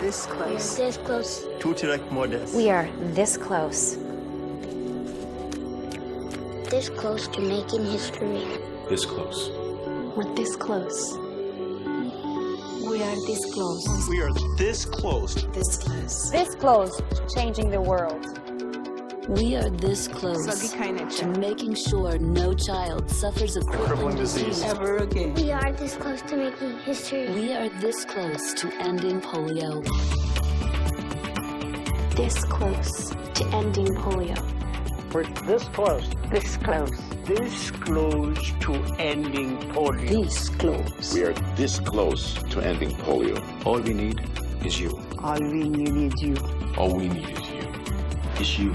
this close. This close. Two direct models. We are this close. This close to making history. This close. We're this close. We are this close. We are this close. This close. This close to changing the world. We are this close to making sure no child suffers a crippling disease Ever again. We are this close to making history. We are this close to ending polio. This close to ending polio. We're this close. This close. This close to ending polio. This close. We are this close to ending polio. All we need is you. All we need is you. All we need is you. It's you.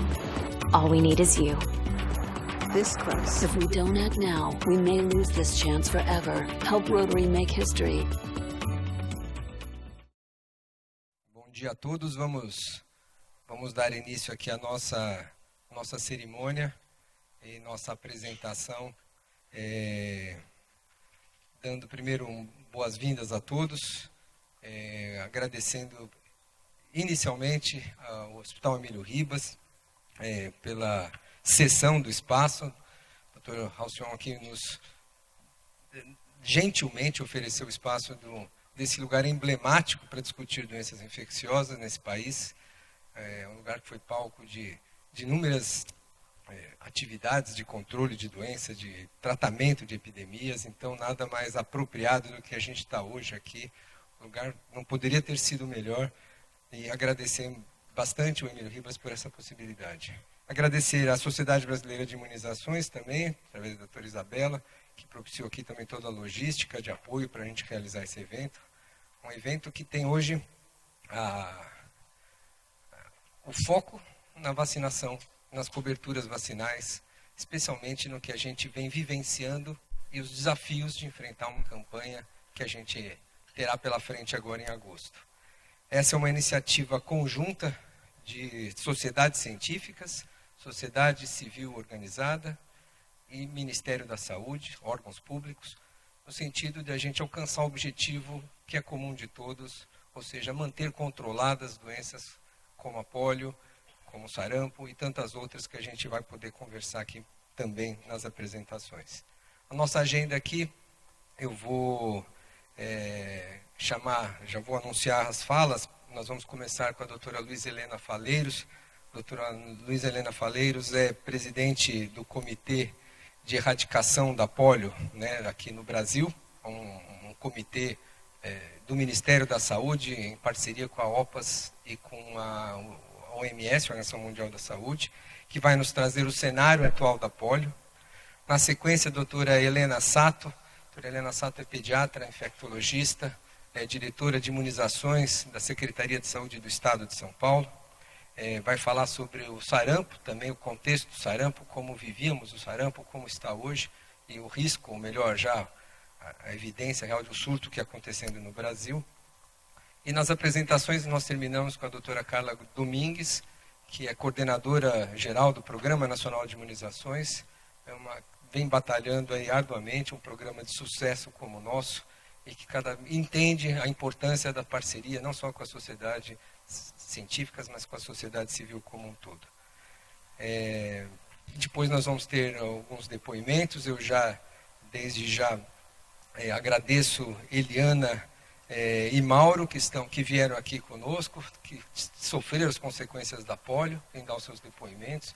All we need is you. This close. If we don't act now, we may lose this chance forever. Help Rotary make history. Bom dia a todos. Vamos dar início aqui à nossa cerimônia e nossa apresentação, dando primeiro boas-vindas a todos, agradecendo inicialmente ao Hospital Emílio Ribas pela cessão do espaço. O Dr. Halcyon aqui nos gentilmente ofereceu o espaço desse lugar emblemático para discutir doenças infecciosas nesse país. É um lugar que foi palco de inúmeras atividades de controle de doença, de tratamento de epidemias. Então, nada mais apropriado do que a gente está hoje aqui. O lugar não poderia ter sido melhor. E agradecer bastante o Emílio Ribas por essa possibilidade. Agradecer à Sociedade Brasileira de Imunizações também, através da doutora Isabela, que propiciou aqui também toda a logística de apoio para a gente realizar esse evento. Um evento que tem hoje o foco na vacinação, nas coberturas vacinais, especialmente no que a gente vem vivenciando e os desafios de enfrentar uma campanha que a gente terá pela frente agora em agosto. Essa é uma iniciativa conjunta de sociedades científicas, sociedade civil organizada e Ministério da Saúde, órgãos públicos, no sentido de a gente alcançar o objetivo que é comum de todos, ou seja, manter controladas doenças como a polio, como o sarampo e tantas outras que a gente vai poder conversar aqui também nas apresentações. A nossa agenda aqui, eu vou já vou anunciar as falas. Nós vamos começar com a doutora Luiza Helena Faleiros. A doutora Luiza Helena Faleiros é presidente do Comitê de Erradicação da Polio, né, aqui no Brasil, um comitê do Ministério da Saúde, em parceria com a OPAS e com a OMS, a Organização Mundial da Saúde, que vai nos trazer o cenário atual da polio. Na sequência, a doutora Helena Sato. A doutora Helena Sato é pediatra, infectologista, é diretora de imunizações da Secretaria de Saúde do Estado de São Paulo. Vai falar sobre o sarampo, também o contexto do sarampo, como vivíamos o sarampo, como está hoje, e o risco, ou melhor, já a evidência real do surto que é acontecendo no Brasil. E nas apresentações nós terminamos com a doutora Carla Domingues, que é coordenadora geral do Programa Nacional de Imunizações, vem batalhando aí arduamente um programa de sucesso como o nosso, e que entende a importância da parceria, não só com as sociedades científicas, mas com a sociedade civil como um todo. Depois nós vamos ter alguns depoimentos. Eu desde já, agradeço Eliana e Mauro, que vieram aqui conosco, que sofreram as consequências da polio, em dar os seus depoimentos.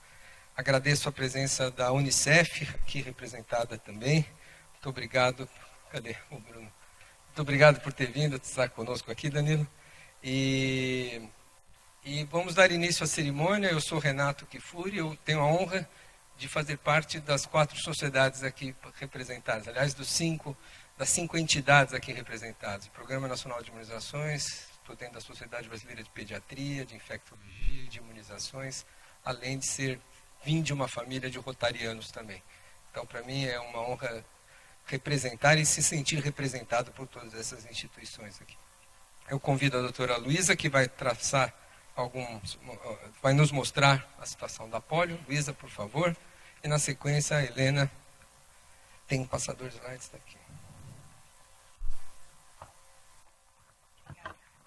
Agradeço a presença da Unicef, aqui representada também. Muito obrigado. Cadê o Bruno? Muito obrigado por ter vindo, estar conosco aqui, Danilo. E vamos dar início à cerimônia. Eu sou Renato Kifuri, eu tenho a honra de fazer parte das 4 sociedades aqui representadas. Aliás, das 5 entidades aqui representadas. O Programa Nacional de Imunizações, estou dentro da Sociedade Brasileira de Pediatria, de Infectologia e de Imunizações, além de vim de uma família de rotarianos também. Então, para mim, é uma honra representar e se sentir representado por todas essas instituições aqui. Eu convido a doutora Luiza, que vai vai nos mostrar a situação da polio. Luiza, por favor. E na sequência, a Helena tem um passador de slides, está aqui.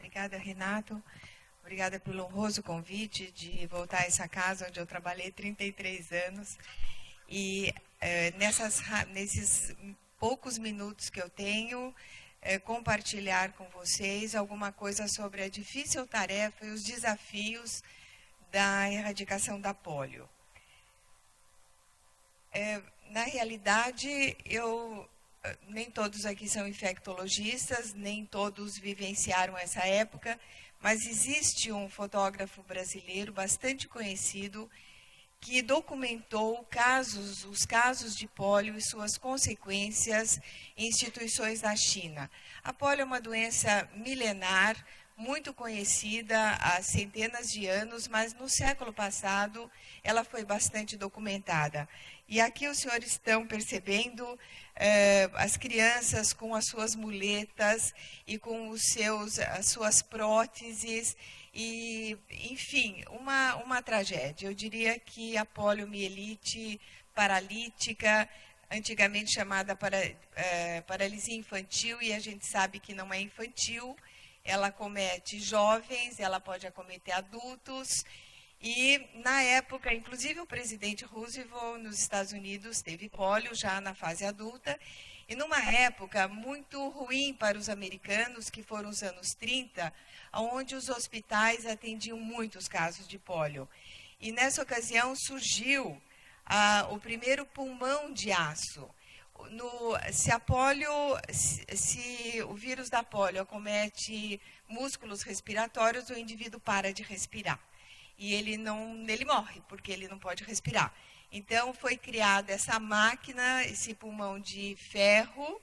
Obrigada, Renato. Obrigada pelo honroso convite de voltar a essa casa onde eu trabalhei 33 anos. E nesses poucos minutos que eu tenho, compartilhar com vocês alguma coisa sobre a difícil tarefa e os desafios da erradicação da polio. Na realidade, nem todos aqui são infectologistas, nem todos vivenciaram essa época, mas existe um fotógrafo brasileiro bastante conhecido que documentou os casos de pólio e suas consequências em instituições da China. A pólio é uma doença milenar, muito conhecida há centenas de anos, mas no século passado ela foi bastante documentada. E aqui os senhores estão percebendo as crianças com as suas muletas e com as suas próteses, e, enfim, uma tragédia. Eu diria que a poliomielite paralítica, antigamente chamada paralisia infantil, e a gente sabe que não é infantil, ela acomete jovens, ela pode acometer adultos. E, na época, inclusive o presidente Roosevelt, nos Estados Unidos, teve pólio já na fase adulta. E numa época muito ruim para os americanos, que foram os anos 30, onde os hospitais atendiam muitos casos de pólio. E, nessa ocasião, surgiu o primeiro pulmão de aço. Se o vírus da pólio acomete músculos respiratórios, o indivíduo para de respirar. E ele morre, porque ele não pode respirar. Então, foi criada essa máquina, esse pulmão de ferro,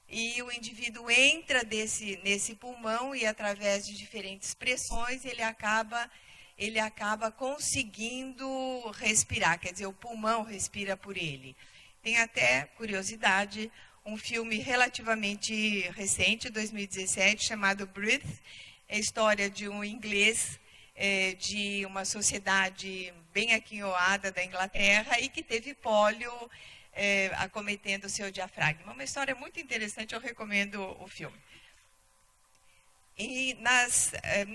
e o indivíduo entra nesse pulmão e, através de diferentes pressões, ele acaba conseguindo respirar. Quer dizer, o pulmão respira por ele. Tem até, curiosidade, um filme relativamente recente, 2017, chamado Breathe, é a história de um inglês de uma sociedade bem aquinhoada da Inglaterra e que teve pólio acometendo o seu diafragma. Uma história muito interessante, eu recomendo o filme. E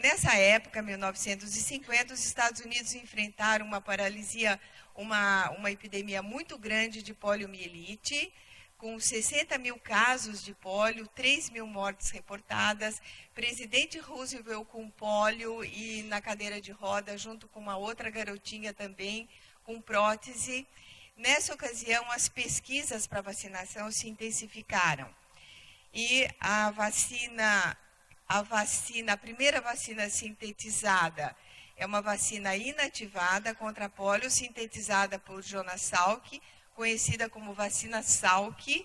nessa época, 1950, os Estados Unidos enfrentaram uma paralisia, uma epidemia muito grande de poliomielite, com 60 mil casos de pólio, 3 mil mortes reportadas, presidente Roosevelt com pólio e na cadeira de roda, junto com uma outra garotinha também com prótese. Nessa ocasião, as pesquisas para vacinação se intensificaram. E a primeira vacina sintetizada é uma vacina inativada contra a pólio, sintetizada por Jonas Salk, conhecida como vacina Salk,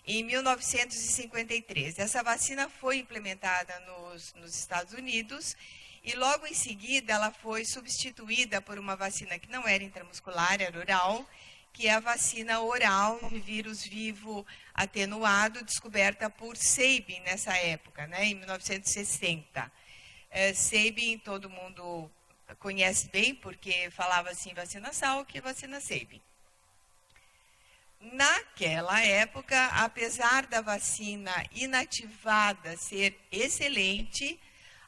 em 1953. Essa vacina foi implementada nos Estados Unidos e logo em seguida ela foi substituída por uma vacina que não era intramuscular, era oral, que é a vacina oral de vírus vivo atenuado, descoberta por Sabin nessa época, né, em 1960. Sabin todo mundo conhece bem, porque falava assim, vacina Salk e vacina Sabin. Naquela época, apesar da vacina inativada ser excelente,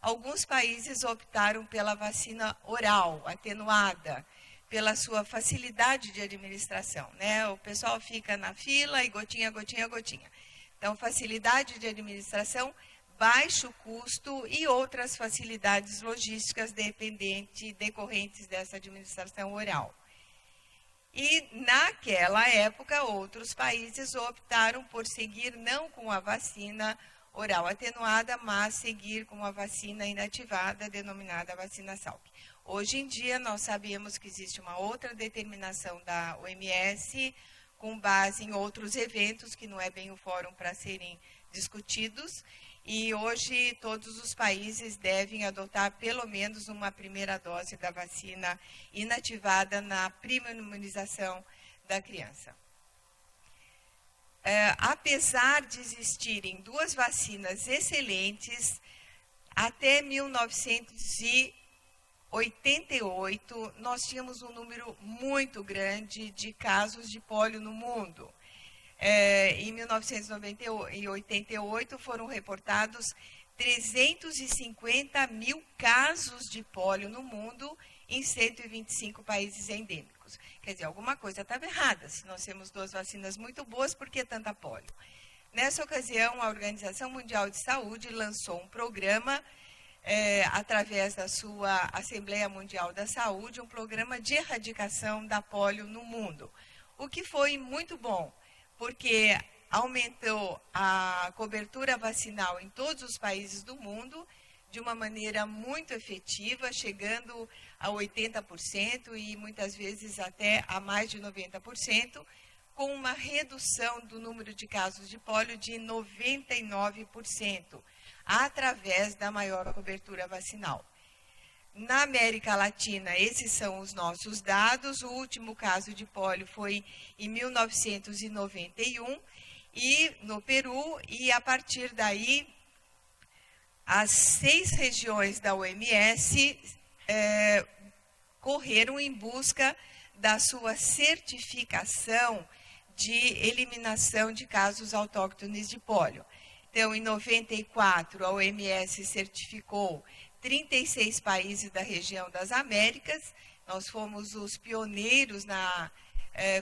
alguns países optaram pela vacina oral, atenuada, pela sua facilidade de administração, né? O pessoal fica na fila e gotinha, gotinha, gotinha. Então, facilidade de administração, baixo custo e outras facilidades logísticas decorrentes dessa administração oral. E, naquela época, outros países optaram por seguir não com a vacina oral atenuada, mas seguir com a vacina inativada, denominada vacina Salk. Hoje em dia, nós sabemos que existe uma outra determinação da OMS, com base em outros eventos, que não é bem o fórum para serem discutidos, e hoje todos os países devem adotar pelo menos uma primeira dose da vacina inativada na primeira imunização da criança. Apesar de existirem duas vacinas excelentes, até 1988 nós tínhamos um número muito grande de casos de pólio no mundo. Em 1988 foram reportados 350 mil casos de pólio no mundo em 125 países endêmicos. Quer dizer, alguma coisa estava errada. Se nós temos 2 vacinas muito boas, por que tanta pólio? Nessa ocasião, a Organização Mundial de Saúde lançou um programa, através da sua Assembleia Mundial da Saúde, um programa de erradicação da pólio no mundo. O que foi muito bom, porque aumentou a cobertura vacinal em todos os países do mundo de uma maneira muito efetiva, chegando a 80% e muitas vezes até a mais de 90%, com uma redução do número de casos de pólio de 99%, através da maior cobertura vacinal. Na América Latina, esses são os nossos dados. O último caso de pólio foi em 1991, e no Peru, e a partir daí, as 6 regiões da OMS correram em busca da sua certificação de eliminação de casos autóctones de pólio. Então, em 94, a OMS certificou 36 países da região das Américas. Nós fomos os pioneiros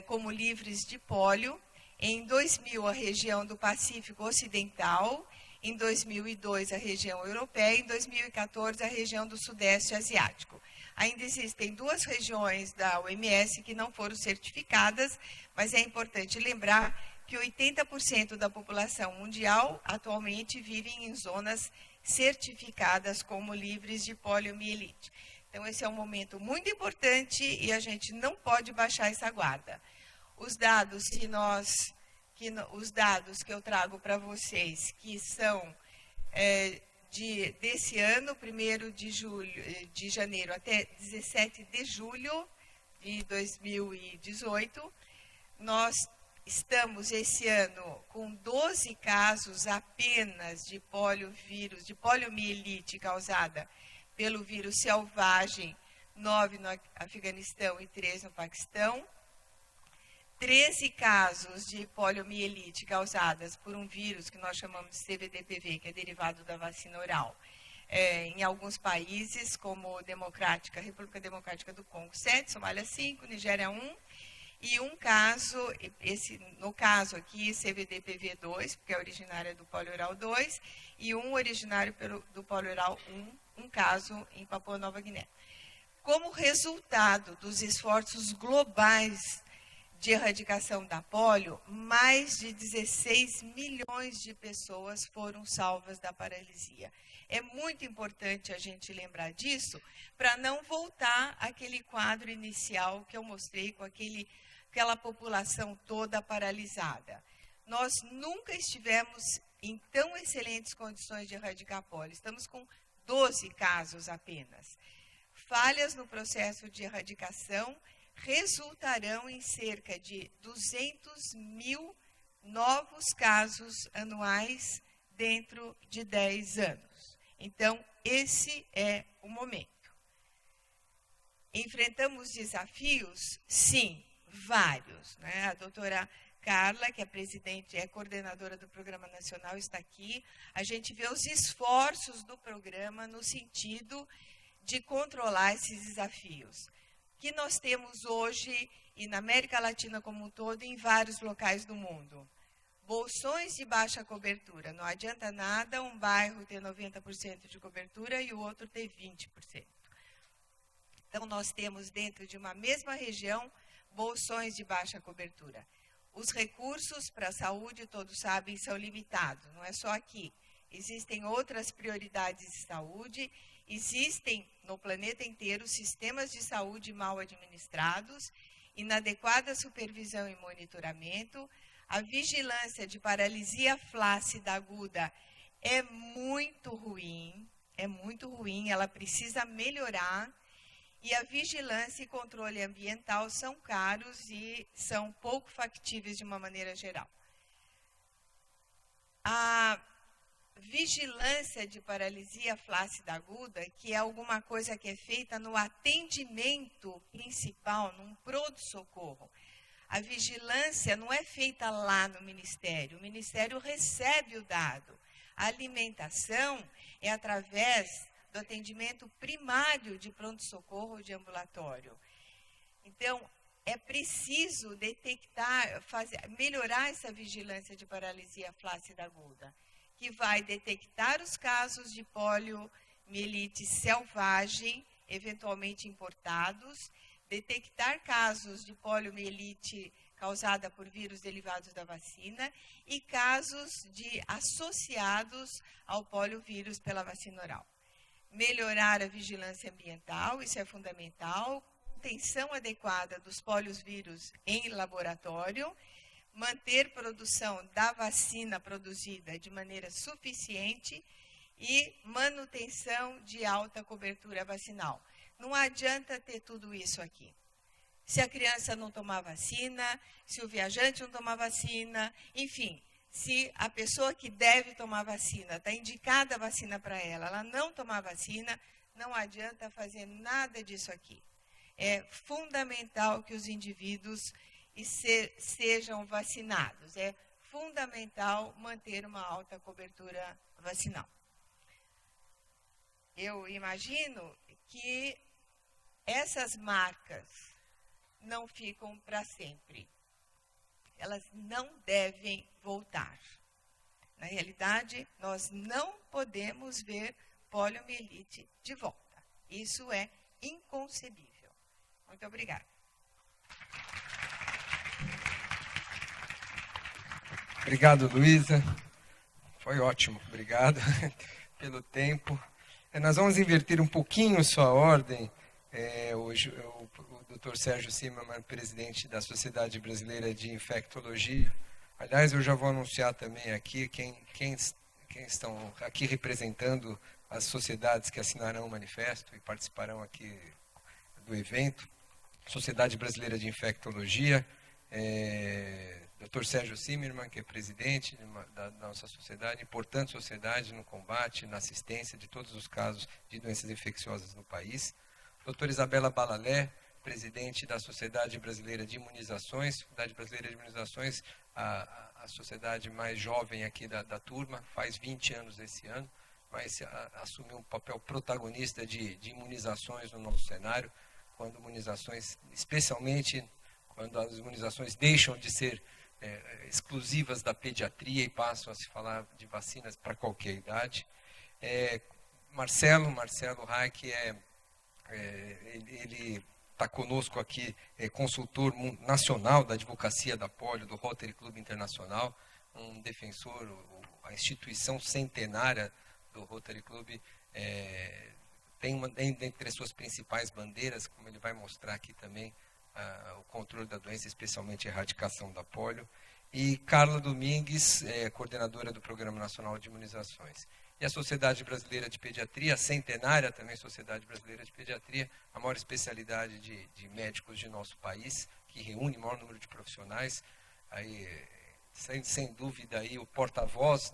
como livres de pólio. Em 2000, a região do Pacífico Ocidental. Em 2002, a região europeia. Em 2014, a região do Sudeste Asiático. Ainda existem 2 regiões da OMS que não foram certificadas, mas é importante lembrar que 80% da população mundial atualmente vive em zonas certificadas como livres de poliomielite. Então, esse é um momento muito importante e a gente não pode baixar essa guarda. Os dados que eu trago para vocês, que são desse ano, 1º de janeiro até 17 de julho de 2018, nós estamos esse ano com 12 casos apenas de poliomielite causada pelo vírus selvagem, 9 no Afeganistão e 3 no Paquistão. 13 casos de poliomielite causadas por um vírus que nós chamamos de CVDPV, que é derivado da vacina oral, em alguns países, como República Democrática do Congo 7, Somália 5, Nigéria 1, e um caso, no caso aqui, CVDPV2, porque é originária do pólio oral 2, e um originário do pólio oral 1, um caso em Papua Nova Guiné. Como resultado dos esforços globais de erradicação da pólio, mais de 16 milhões de pessoas foram salvas da paralisia. É muito importante a gente lembrar disso, para não voltar àquele quadro inicial que eu mostrei, com aquela população toda paralisada. Nós nunca estivemos em tão excelentes condições de erradicar a pólio. Estamos com 12 casos apenas. Falhas no processo de erradicação resultarão em cerca de 200 mil novos casos anuais dentro de 10 anos. Então, esse é o momento. Enfrentamos desafios? Sim, vários, né? A doutora Carla, que é coordenadora do Programa Nacional, está aqui. A gente vê os esforços do programa no sentido de controlar esses desafios que nós temos hoje e na América Latina como um todo, em vários locais do mundo. Bolsões de baixa cobertura. Não adianta nada um bairro ter 90% de cobertura e o outro ter 20%. Então, nós temos dentro de uma mesma região bolsões de baixa cobertura. Os recursos para a saúde, todos sabem, são limitados. Não é só aqui. Existem outras prioridades de saúde. Existem no planeta inteiro sistemas de saúde mal administrados, inadequada supervisão e monitoramento. A vigilância de paralisia flácida aguda é muito ruim, ela precisa melhorar. E a vigilância e controle ambiental são caros e são pouco factíveis de uma maneira geral. A vigilância de paralisia flácida aguda, que é alguma coisa que é feita no atendimento principal, num pronto-socorro. A vigilância não é feita lá no Ministério. O Ministério recebe o dado. A alimentação é através do atendimento primário de pronto-socorro de ambulatório. Então, é preciso detectar, melhorar essa vigilância de paralisia flácida aguda, que vai detectar os casos de poliomielite selvagem, eventualmente importados, detectar casos de poliomielite causada por vírus derivados da vacina e casos associados ao poliovírus pela vacina oral. Melhorar a vigilância ambiental, isso é fundamental, contenção adequada dos poliovírus em laboratório, manter produção da vacina produzida de maneira suficiente e manutenção de alta cobertura vacinal. Não adianta ter tudo isso aqui. Se a criança não tomar vacina, se o viajante não tomar vacina, enfim, se a pessoa que deve tomar vacina, está indicada a vacina para ela não tomar vacina, não adianta fazer nada disso aqui. É fundamental que os indivíduos sejam vacinados. É fundamental manter uma alta cobertura vacinal. Eu imagino que essas marcas não ficam para sempre. Elas não devem voltar. Na realidade, nós não podemos ver poliomielite de volta. Isso é inconcebível. Muito obrigada. Obrigado, Luísa. Foi ótimo. Obrigado pelo tempo. Nós vamos inverter um pouquinho sua ordem. Hoje o Dr. Sérgio Zimmermann, presidente da Sociedade Brasileira de Infectologia. Aliás, eu já vou anunciar também aqui quem estão aqui representando as sociedades que assinarão o manifesto e participarão aqui do evento. Sociedade Brasileira de Infectologia, Dr. Sérgio Zimmermann, que é presidente da nossa sociedade, importante sociedade no combate, na assistência de todos os casos de doenças infecciosas no país. Dr. Isabela Balalé, presidente da Sociedade Brasileira de Imunizações. Sociedade Brasileira de Imunizações, a sociedade mais jovem aqui da turma, faz 20 anos esse ano, mas assumiu um papel protagonista de imunizações no nosso cenário, quando imunizações, especialmente quando as imunizações deixam de ser exclusivas da pediatria e passam a se falar de vacinas para qualquer idade. Marcelo Reich, ele está conosco aqui, consultor nacional da advocacia da polio, do Rotary Club Internacional, um defensor, a instituição centenária do Rotary Club, tem entre as suas principais bandeiras, como ele vai mostrar aqui também, o controle da doença, especialmente a erradicação da polio. E Carla Domingues, coordenadora do Programa Nacional de Imunizações. E a Sociedade Brasileira de Pediatria, a centenária também Sociedade Brasileira de Pediatria, a maior especialidade de médicos de nosso país, que reúne o maior número de profissionais, aí, sem dúvida aí, o porta-voz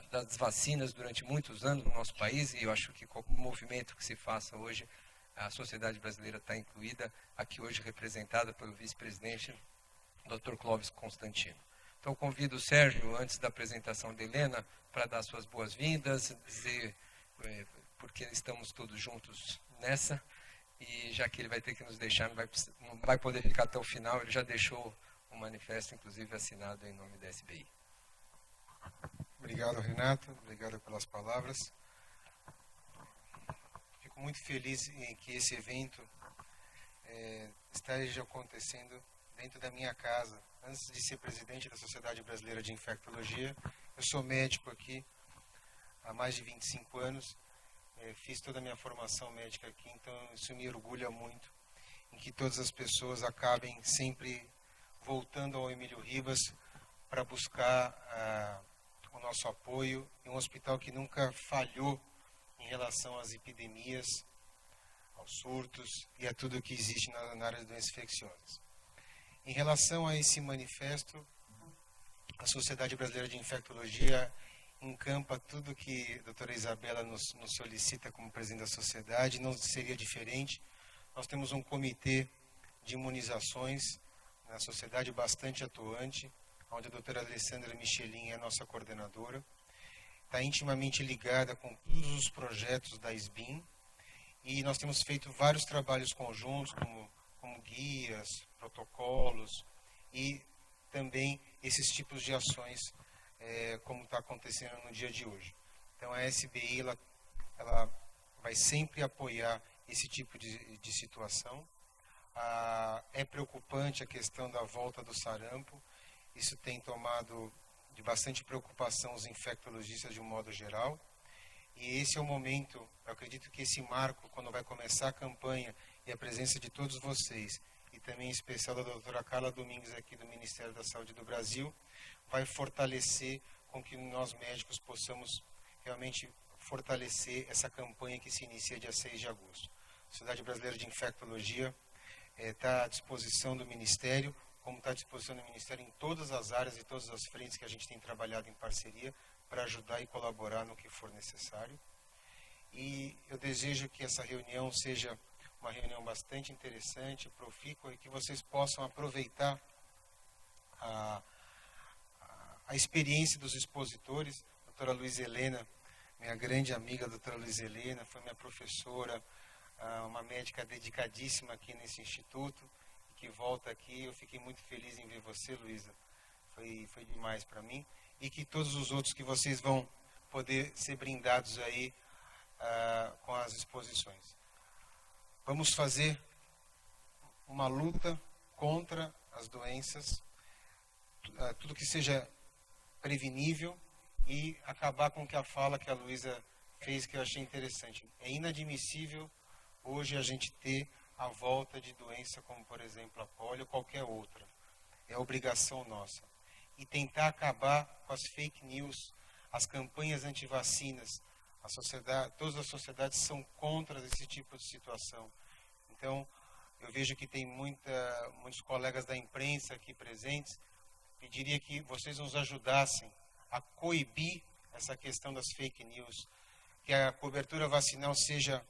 das vacinas durante muitos anos no nosso país, e eu acho que qualquer movimento que se faça hoje, a Sociedade Brasileira está incluída, aqui hoje representada pelo vice-presidente, Dr. Clóvis Constantino. Então, convido o Sérgio, antes da apresentação da Helena, para dar suas boas-vindas, dizer porque estamos todos juntos nessa, e já que ele vai ter que nos deixar, não vai poder ficar até o final, ele já deixou um manifesto, inclusive, assinado em nome da SBI. Obrigado, Renato, obrigado pelas palavras. Fico muito feliz em que esse evento esteja acontecendo dentro da minha casa. Antes de ser presidente da Sociedade Brasileira de Infectologia, eu sou médico aqui há mais de 25 anos, fiz toda a minha formação médica aqui, então isso me orgulha muito, em que todas as pessoas acabem sempre voltando ao Emílio Ribas para buscar o nosso apoio, em um hospital que nunca falhou em relação às epidemias, aos surtos e a tudo que existe na área de doenças infecciosas. Em relação a esse manifesto, a Sociedade Brasileira de Infectologia encampa tudo que a doutora Isabela nos solicita como presidente da sociedade, não seria diferente. Nós temos um comitê de imunizações na sociedade bastante atuante, onde a doutora Alessandra Michelin é a nossa coordenadora. está intimamente ligada com todos os projetos da SBIM, e nós temos feito vários trabalhos conjuntos, como guias, protocolos, e também esses tipos de ações, como está acontecendo no dia de hoje. Então a SBI ela vai sempre apoiar esse tipo de situação. É preocupante a questão da volta do sarampo, isso tem tomado de bastante preocupação os infectologistas de um modo geral, e esse é o momento, eu acredito que esse marco, quando vai começar a campanha, e a presença de todos vocês, e também em especial da doutora Carla Domingues aqui do Ministério da Saúde do Brasil, vai fortalecer com que nós médicos possamos realmente fortalecer essa campanha que se inicia dia 6 de agosto. A Sociedade Brasileira de Infectologia está à disposição do Ministério, como está à disposição do Ministério em todas as áreas e todas as frentes que a gente tem trabalhado em parceria para ajudar e colaborar no que for necessário. E eu desejo que essa reunião seja uma reunião bastante interessante, profícua, e que vocês possam aproveitar a experiência dos expositores. A doutora Luiz Helena, minha grande amiga, a doutora Luiz Helena, foi minha professora, uma médica dedicadíssima aqui nesse instituto, que volta aqui. Eu fiquei muito feliz em ver você, Luísa. Foi demais para mim. E que todos os outros que vocês vão poder ser brindados aí com as exposições. Vamos fazer uma luta contra as doenças, tudo que seja prevenível, e acabar com que a fala que a Luísa fez, que eu achei interessante. É inadmissível hoje a gente ter a volta de doença como, por exemplo, a polio ou qualquer outra. É obrigação nossa. E tentar acabar com as fake news, as campanhas anti-vacinas. Todas as sociedades são contra esse tipo de situação. Então, eu vejo que tem muitos colegas da imprensa aqui presentes. Pediria que vocês nos ajudassem a coibir essa questão das fake news, que a cobertura vacinal seja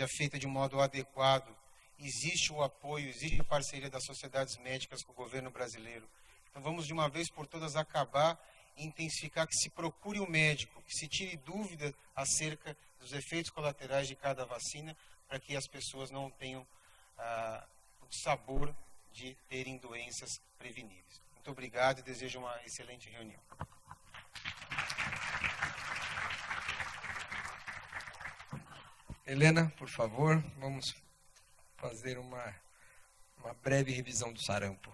feita de um modo adequado. Existe o apoio, existe a parceria das sociedades médicas com o governo brasileiro. Então vamos de uma vez por todas acabar e intensificar, que se procure o médico, que se tire dúvida acerca dos efeitos colaterais de cada vacina, para que as pessoas não tenham o sabor de terem doenças preveníveis. Muito obrigado e desejo uma excelente reunião. Helena, por favor, vamos fazer uma breve revisão do sarampo.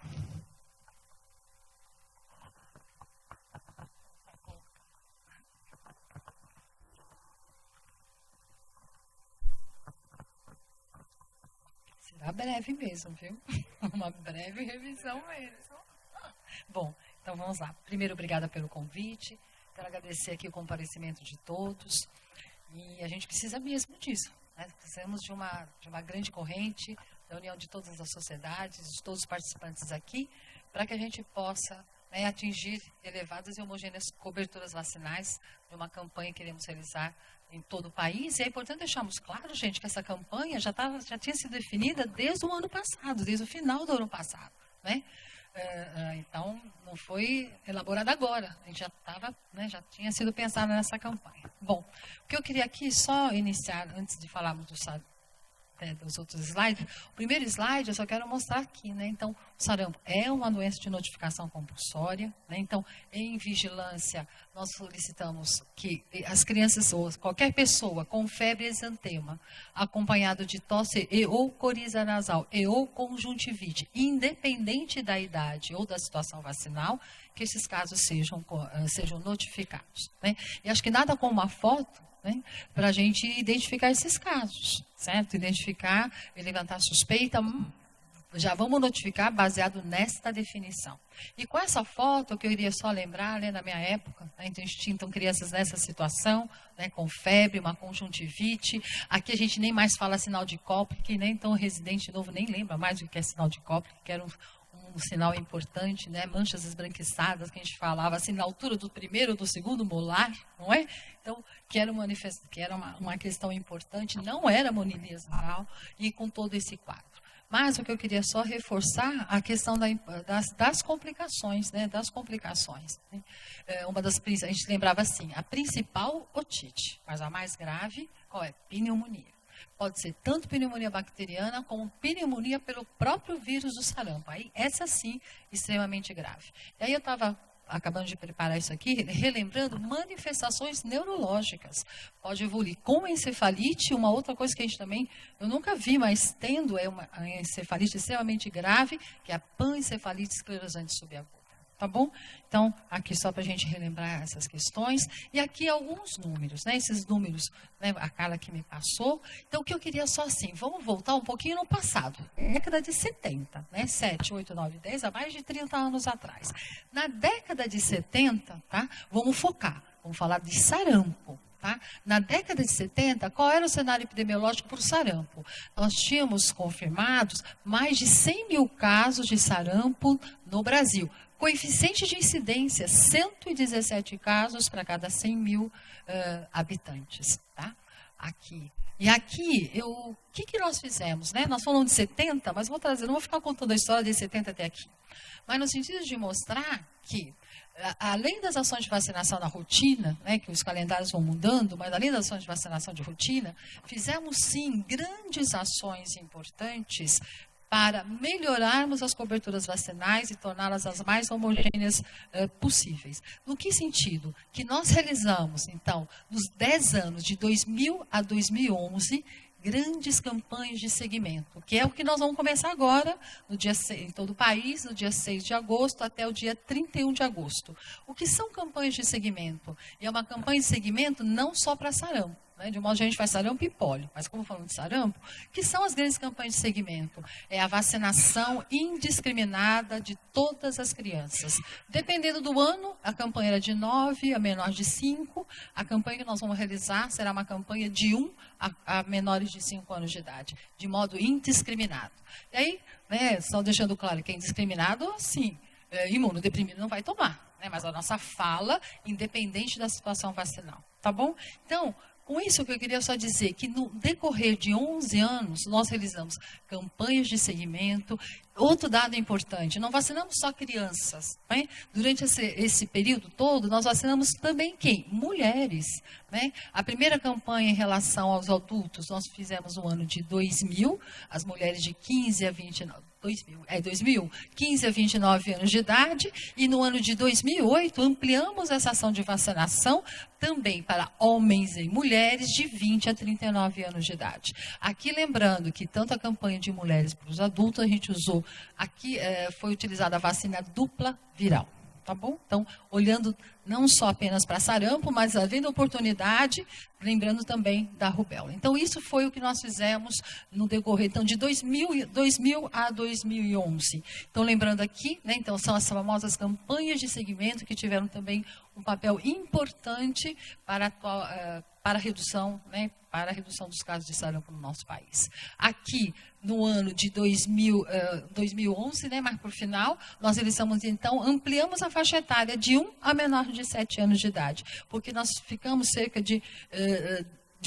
Será breve mesmo, viu? Uma breve revisão mesmo. Bom, então vamos lá. Primeiro, obrigada pelo convite. Quero agradecer aqui o comparecimento de todos. E a gente precisa mesmo disso, né? Precisamos de uma grande corrente, da união de todas as sociedades, de todos os participantes aqui, para que a gente possa, né, atingir elevadas e homogêneas coberturas vacinais de uma campanha que queremos realizar em todo o país. E é importante deixarmos claro, gente, que essa campanha já tinha sido definida desde o ano passado, desde o final do ano passado, né? Então, não foi elaborada agora, a gente já estava, né, já tinha sido pensado nessa campanha. Bom, o que eu queria aqui só iniciar, antes de falarmos dos outros slides, o primeiro slide eu só quero mostrar aqui, né? Então, o sarampo é uma doença de notificação compulsória, né? Então, em vigilância, nós solicitamos que as crianças ou qualquer pessoa com febre exantema, acompanhado de tosse e ou coriza nasal e ou conjuntivite, independente da idade ou da situação vacinal, que esses casos sejam notificados, né? E acho que nada como uma foto, né, para a gente identificar esses casos, certo? Identificar e levantar suspeita, já vamos notificar baseado nesta definição. E com essa foto, que eu iria só lembrar, né, na minha época, né, a gente tinha então crianças nessa situação, né, com febre, uma conjuntivite. Aqui a gente nem mais fala sinal de Koplik, né? Então o residente novo nem lembra mais o que é sinal de Koplik, que era um sinal importante, né? Manchas esbranquiçadas, que a gente falava assim, na altura do primeiro ou do segundo molar, não é? Então, que era uma questão importante, não era monilias oral, e com todo esse quadro. Mas o que eu queria só reforçar a questão das complicações, né? Das complicações. Né? A gente lembrava assim, a principal, otite, mas a mais grave, qual é? Pneumonia. Pode ser tanto pneumonia bacteriana como pneumonia pelo próprio vírus do sarampo. Aí, essa sim, extremamente grave. E aí eu estava acabando de preparar isso aqui, relembrando manifestações neurológicas. Pode evoluir com encefalite, uma outra coisa que a gente também, eu nunca vi, mas tendo uma encefalite extremamente grave, que é a panencefalite esclerosante subaguda. Tá bom? Então, aqui só para a gente relembrar essas questões. E aqui alguns números, né? Esses números, né? A Carla que me passou. Então, o que eu queria só assim, vamos voltar um pouquinho no passado. Década de 70, né? 7, 8, 9, 10, há mais de 30 anos atrás. Na década de 70, tá? Vamos focar, vamos falar de sarampo. Tá? Na década de 70, qual era o cenário epidemiológico para o sarampo? Nós tínhamos confirmados mais de 100 mil casos de sarampo no Brasil. Coeficiente de incidência, 117 casos para cada 100 mil habitantes. Tá? Aqui. E aqui, o que nós fizemos? Né? Nós falamos de 70, mas não vou ficar contando a história de 70 até aqui. Mas no sentido de mostrar que, além das ações de vacinação na rotina, né, que os calendários vão mudando, mas além das ações de vacinação de rotina, fizemos sim grandes ações importantes para melhorarmos as coberturas vacinais e torná-las as mais homogêneas possíveis. No que sentido? Que nós realizamos, então, nos 10 anos de 2000 a 2011, grandes campanhas de segmento, que é o que nós vamos começar agora, no dia 6, em todo o país, no dia 6 de agosto até o dia 31 de agosto. O que são campanhas de segmento? E é uma campanha de segmento não só para sarampo. De modo que a gente faz sarampo e pólio, mas como falamos de sarampo, que são as grandes campanhas de segmento? É a vacinação indiscriminada de todas as crianças. Dependendo do ano, a campanha era de 9 a menor de 5, a campanha que nós vamos realizar será uma campanha de 1 a menores de 5 anos de idade, de modo indiscriminado. E aí, né, só deixando claro que é indiscriminado, sim, imunodeprimido não vai tomar, né, mas a nossa fala, independente da situação vacinal, tá bom? Então, com isso, que eu queria só dizer que no decorrer de 11 anos, nós realizamos campanhas de segmento. Outro dado importante, não vacinamos só crianças. Né? Durante esse período todo, nós vacinamos também quem? Mulheres. Né? A primeira campanha em relação aos adultos, nós fizemos no ano de 2000, as mulheres de 15 a 29. 15 a 29 anos de idade, e no ano de 2008 ampliamos essa ação de vacinação também para homens e mulheres de 20 a 39 anos de idade. Aqui lembrando que tanto a campanha de mulheres para os adultos, a gente usou, aqui foi utilizada a vacina dupla viral. Tá bom? Então, olhando não só apenas para sarampo, mas havendo oportunidade, lembrando também da rubéola. Então, isso foi o que nós fizemos no decorrer então, de 2000 a 2011. Então, lembrando aqui, né, então, são as famosas campanhas de segmento que tiveram também um papel importante para a redução, né, para a redução dos casos de sarampo no nosso país. Aqui, no ano de 2011, né, mas por final, nós realizamos, então, ampliamos a faixa etária de 1 a menor de 7 anos de idade, porque nós ficamos cerca de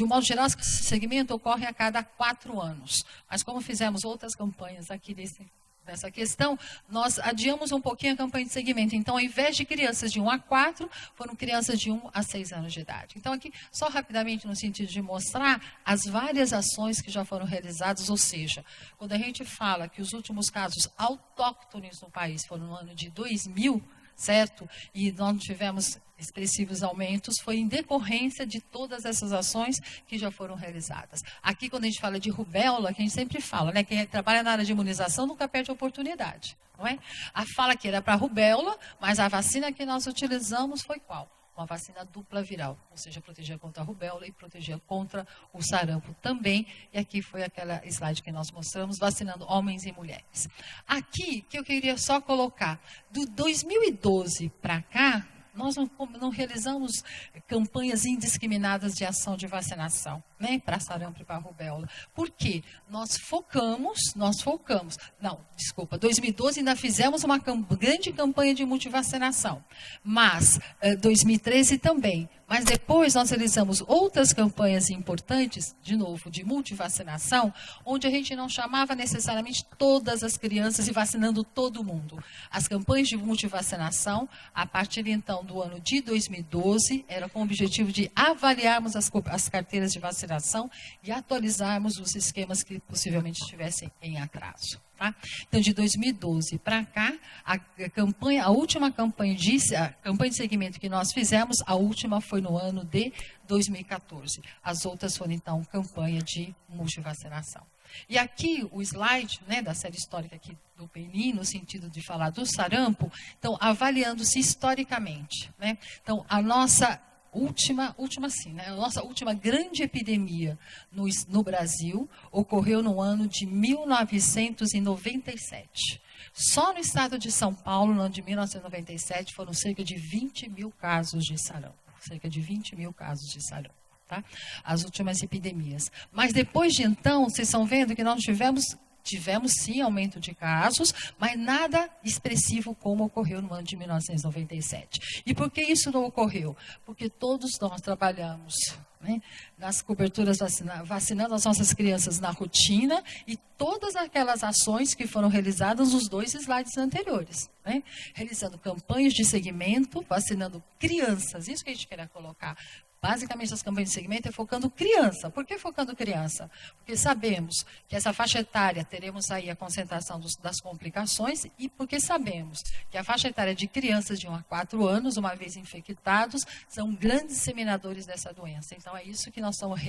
um modo geral, esse segmento ocorre a cada 4 anos. Mas como fizemos outras campanhas aqui nessa questão, nós adiamos um pouquinho a campanha de segmento. Então, ao invés de crianças de 1 a 4, foram crianças de 1 a 6 anos de idade. Então, aqui, só rapidamente no sentido de mostrar as várias ações que já foram realizadas, ou seja, quando a gente fala que os últimos casos autóctones no país foram no ano de 2000, certo? E nós tivemos expressivos aumentos, foi em decorrência de todas essas ações que já foram realizadas. Aqui, quando a gente fala de rubéola, que a gente sempre fala, né? Quem trabalha na área de imunização nunca perde a oportunidade, não é? A fala que era para rubéola, mas a vacina que nós utilizamos foi qual? Uma vacina dupla viral, ou seja, protegia contra a rubéola e protegia contra o sarampo também. E aqui foi aquela slide que nós mostramos, vacinando homens e mulheres. Aqui, que eu queria só colocar, do 2012 para cá, nós não realizamos campanhas indiscriminadas de ação de vacinação. né, para sarampo e para rubéola. Por quê? Nós focamos, 2012 ainda fizemos uma grande campanha de multivacinação, mas 2013 também. Mas depois nós realizamos outras campanhas importantes, de novo, de multivacinação, onde a gente não chamava necessariamente todas as crianças e vacinando todo mundo. As campanhas de multivacinação, a partir então do ano de 2012, era com o objetivo de avaliarmos as carteiras de vacinação e atualizarmos os esquemas que possivelmente estivessem em atraso. Tá? Então, de 2012 para cá, a última campanha de segmento que nós fizemos, a última foi no ano de 2014. As outras foram, então, campanha de multivacinação. E aqui, o slide, né, da série histórica aqui do PNI, no sentido de falar do sarampo, então, avaliando-se historicamente. Né? Então, a nossa a nossa última grande epidemia no Brasil ocorreu no ano de 1997. Só no estado de São Paulo, no ano de 1997, foram cerca de 20 mil casos de sarampo. Cerca de 20 mil casos de sarampo. Tá? As últimas epidemias. Mas depois de então, vocês estão vendo que nós tivemos sim aumento de casos, mas nada expressivo como ocorreu no ano de 1997. E por que isso não ocorreu? Porque todos nós trabalhamos, né, nas coberturas vacinando as nossas crianças na rotina e todas aquelas ações que foram realizadas nos 2 slides anteriores. Né? Realizando campanhas de segmento, vacinando crianças, isso que a gente queria colocar. Basicamente, as campanhas de segmento é focando criança. Por que focando criança? Porque sabemos que essa faixa etária, teremos aí a concentração das complicações e porque sabemos que a faixa etária de crianças de 1 a 4 anos, uma vez infectados, são grandes disseminadores dessa doença. Então, é isso que nós estamos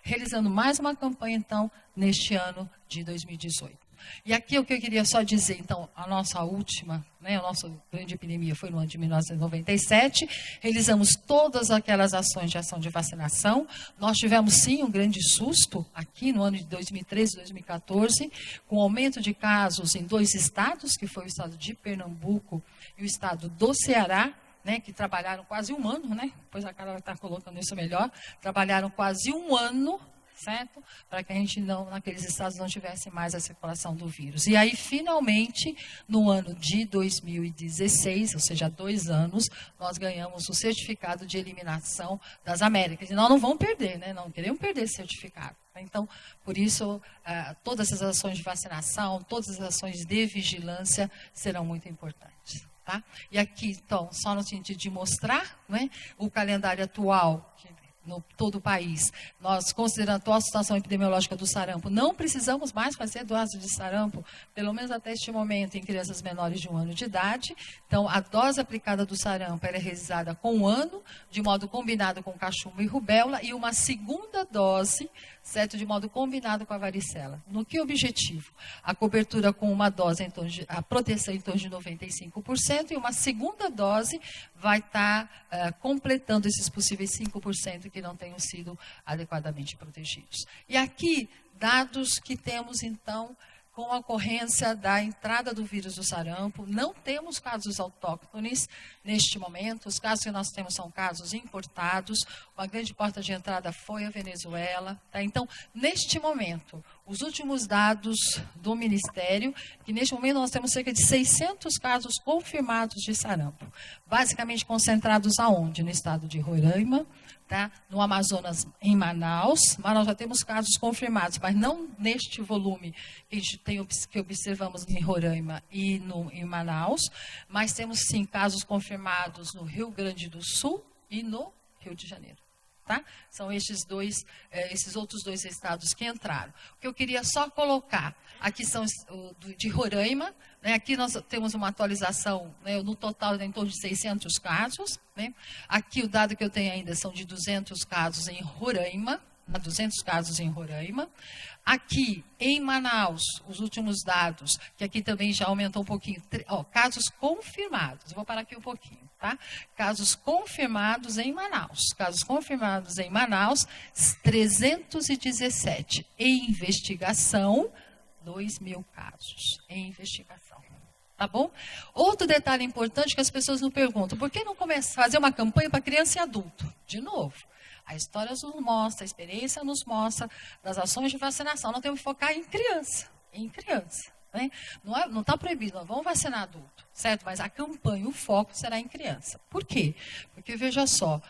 realizando mais uma campanha, então, neste ano de 2018. E aqui o que eu queria só dizer, então, a nossa última, né, a nossa grande epidemia foi no ano de 1997, realizamos todas aquelas ações de ação de vacinação, nós tivemos sim um grande susto aqui no ano de 2013 e 2014, com aumento de casos em 2 estados, que foi o estado de Pernambuco e o estado do Ceará, né, que trabalharam quase 1 ano, né, depois a Carla está colocando isso melhor, trabalharam quase 1 ano, certo? Para que a gente naqueles estados não tivesse mais a circulação do vírus. E aí, finalmente, no ano de 2016, ou seja, 2 anos, nós ganhamos o certificado de eliminação das Américas. E nós não vamos perder, né? Não queremos perder esse certificado. Então, por isso, todas as ações de vacinação, todas as ações de vigilância serão muito importantes. Tá? E aqui, então, só no sentido de mostrar, né, o calendário atual, no todo o país, nós, considerando a atual situação epidemiológica do sarampo, não precisamos mais fazer dose de sarampo, pelo menos até este momento, em crianças menores de 1 ano de idade. Então, a dose aplicada do sarampo é realizada com 1 ano, de modo combinado com cachumba e rubéola, e uma segunda dose, certo, de modo combinado com a varicela. No que objetivo? A cobertura com uma dose, a proteção em torno de 95%, e uma segunda dose vai estar completando esses possíveis 5% que não tenham sido adequadamente protegidos. E aqui, dados que temos, então, com a ocorrência da entrada do vírus do sarampo, não temos casos autóctones neste momento. Os casos que nós temos são casos importados. Uma grande porta de entrada foi a Venezuela. Tá? Então, neste momento, os últimos dados do Ministério, que neste momento nós temos cerca de 600 casos confirmados de sarampo. Basicamente concentrados aonde? No estado de Roraima, tá? No Amazonas, em Manaus. Mas nós já temos casos confirmados, mas não neste volume que observamos em Roraima e em Manaus, mas temos sim casos confirmados no Rio Grande do Sul e no Rio de Janeiro. Tá? São esses outros 2 estados que entraram. O que eu queria só colocar, aqui são de Roraima, né? Aqui nós temos uma atualização, né, no total em torno de 600 casos. Né? Aqui o dado que eu tenho ainda são de 200 casos em Roraima, 200 casos em Roraima. Aqui, em Manaus, os últimos dados, que aqui também já aumentou um pouquinho, casos confirmados, eu vou parar aqui um pouquinho, tá? Casos confirmados em Manaus. Casos confirmados em Manaus, 317. Em investigação, 2.000 casos em investigação. Tá bom? Outro detalhe importante que as pessoas não perguntam, por que não começar a fazer uma campanha para criança e adulto? De novo. A história nos mostra, a experiência nos mostra das ações de vacinação. Nós temos que focar em criança, né? Não está proibido, nós vamos vacinar adulto, certo? Mas a campanha, o foco será em criança. Por quê? Porque, veja só,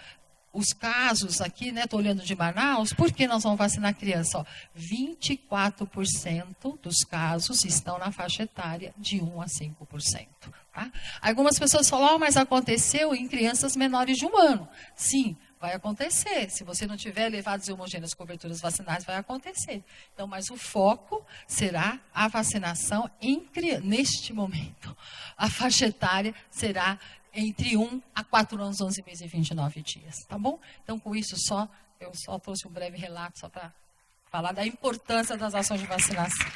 os casos aqui, né, estou olhando de Manaus, por que nós vamos vacinar criança? Ó, 24% dos casos estão na faixa etária de 1 a 5%. Tá? Algumas pessoas falam, oh, mas aconteceu em crianças menores de 1 ano. Sim, vai acontecer. Se você não tiver elevadas e homogêneas coberturas vacinais, vai acontecer. Então, mas o foco será a vacinação em criança. Neste momento, a faixa etária será entre 1 a 4 anos, 11 meses e 29 dias, tá bom? Então, com isso eu só trouxe um breve relato só para falar da importância das ações de vacinação.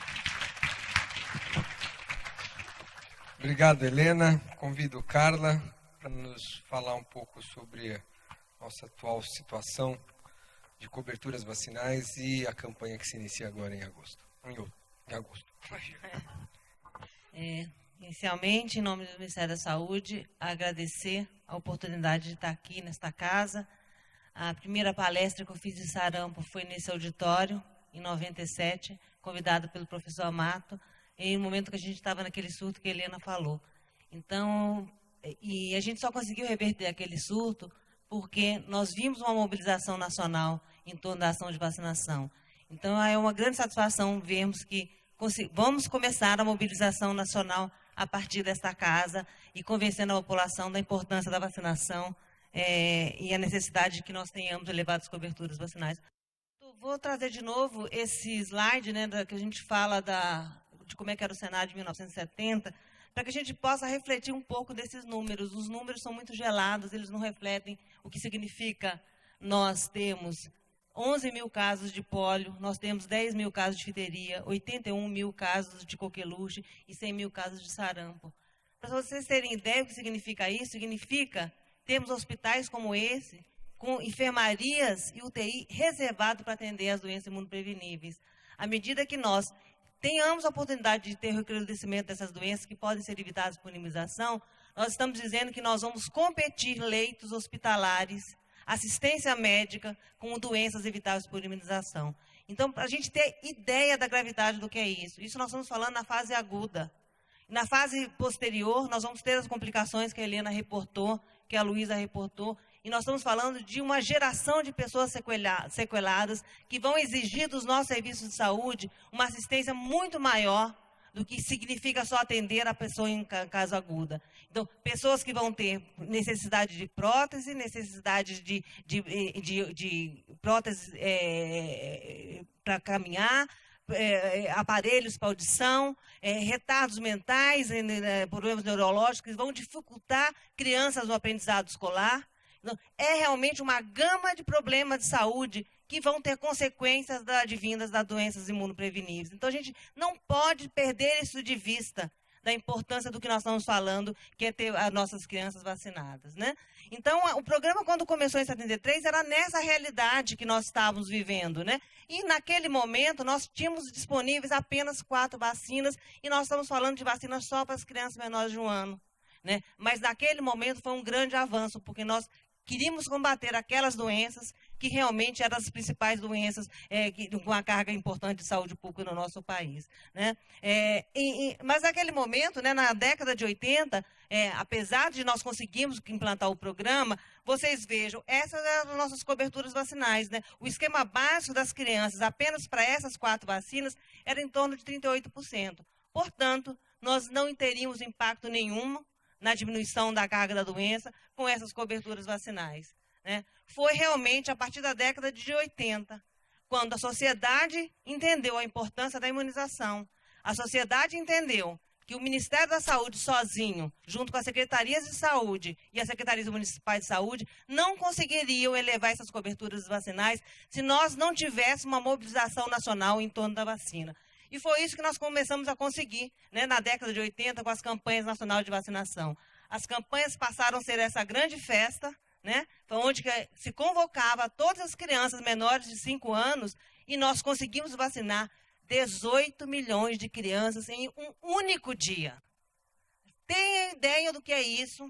Obrigado, Helena. Convido Carla para nos falar um pouco sobre a nossa atual situação de coberturas vacinais e a campanha que se inicia agora em agosto. Em agosto. Inicialmente, em nome do Ministério da Saúde, agradecer a oportunidade de estar aqui nesta casa. A primeira palestra que eu fiz de sarampo foi nesse auditório, em 97, convidado pelo professor Amato, em um momento que a gente estava naquele surto que a Helena falou. Então, e a gente só conseguiu reverter aquele surto porque nós vimos uma mobilização nacional em torno da ação de vacinação. Então, é uma grande satisfação vermos que vamos começar a mobilização nacional a partir desta casa e convencendo a população da importância da vacinação e a necessidade de que nós tenhamos elevadas coberturas vacinais. Vou trazer de novo esse slide, né, que a gente fala de como é que era o cenário de 1970, para que a gente possa refletir um pouco desses números. Os números são muito gelados, eles não refletem o que significa nós temos 11 mil casos de pólio, nós temos 10 mil casos de difteria, 81 mil casos de coqueluche e 100 mil casos de sarampo. Para vocês terem ideia do que significa isso, significa termos hospitais como esse, com enfermarias e UTI reservado para atender as doenças imunopreveníveis. À medida que nós tenhamos a oportunidade de ter o recrudescimento dessas doenças que podem ser evitadas por imunização, nós estamos dizendo que nós vamos competir leitos hospitalares, assistência médica com doenças evitáveis por imunização. Então, para a gente ter ideia da gravidade do que é isso nós estamos falando na fase aguda. Na fase posterior, nós vamos ter as complicações que a Helena reportou, que a Luísa reportou, e nós estamos falando de uma geração de pessoas sequeladas que vão exigir dos nossos serviços de saúde uma assistência muito maior do que significa só atender a pessoa em caso aguda. Então, pessoas que vão ter necessidade de prótese, necessidade de prótese para caminhar, aparelhos para audição, retardos mentais, problemas neurológicos que vão dificultar crianças no aprendizado escolar. Então, é realmente uma gama de problemas de saúde que vão ter consequências advindas das doenças imunopreveníveis. Então, a gente não pode perder isso de vista, da importância do que nós estamos falando, que é ter as nossas crianças vacinadas, né? Então, o programa, quando começou em 73, era nessa realidade que nós estávamos vivendo, né? E, naquele momento, nós tínhamos disponíveis apenas 4 vacinas, e nós estamos falando de vacinas só para as crianças menores de 1 ano, né? Mas, naquele momento, foi um grande avanço, porque nós queríamos combater aquelas doenças que realmente eram as principais doenças com uma carga importante de saúde pública no nosso país, né? Mas naquele momento, né, na década de 80, apesar de nós conseguirmos implantar o programa, vocês vejam, essas eram as nossas coberturas vacinais, né? O esquema básico das crianças, apenas para essas 4 vacinas, era em torno de 38%. Portanto, nós não teríamos impacto nenhum na diminuição da carga da doença com essas coberturas vacinais, né? Foi realmente a partir da década de 80, quando a sociedade entendeu a importância da imunização. A sociedade entendeu que o Ministério da Saúde sozinho, junto com as secretarias de saúde e as secretarias municipais de saúde, não conseguiriam elevar essas coberturas vacinais se nós não tivéssemos uma mobilização nacional em torno da vacina. E foi isso que nós começamos a conseguir, né, na década de 80, com as campanhas nacionais de vacinação. As campanhas passaram a ser essa grande festa, né, onde se convocava todas as crianças menores de 5 anos e nós conseguimos vacinar 18 milhões de crianças em um único dia. Tem ideia do que é isso?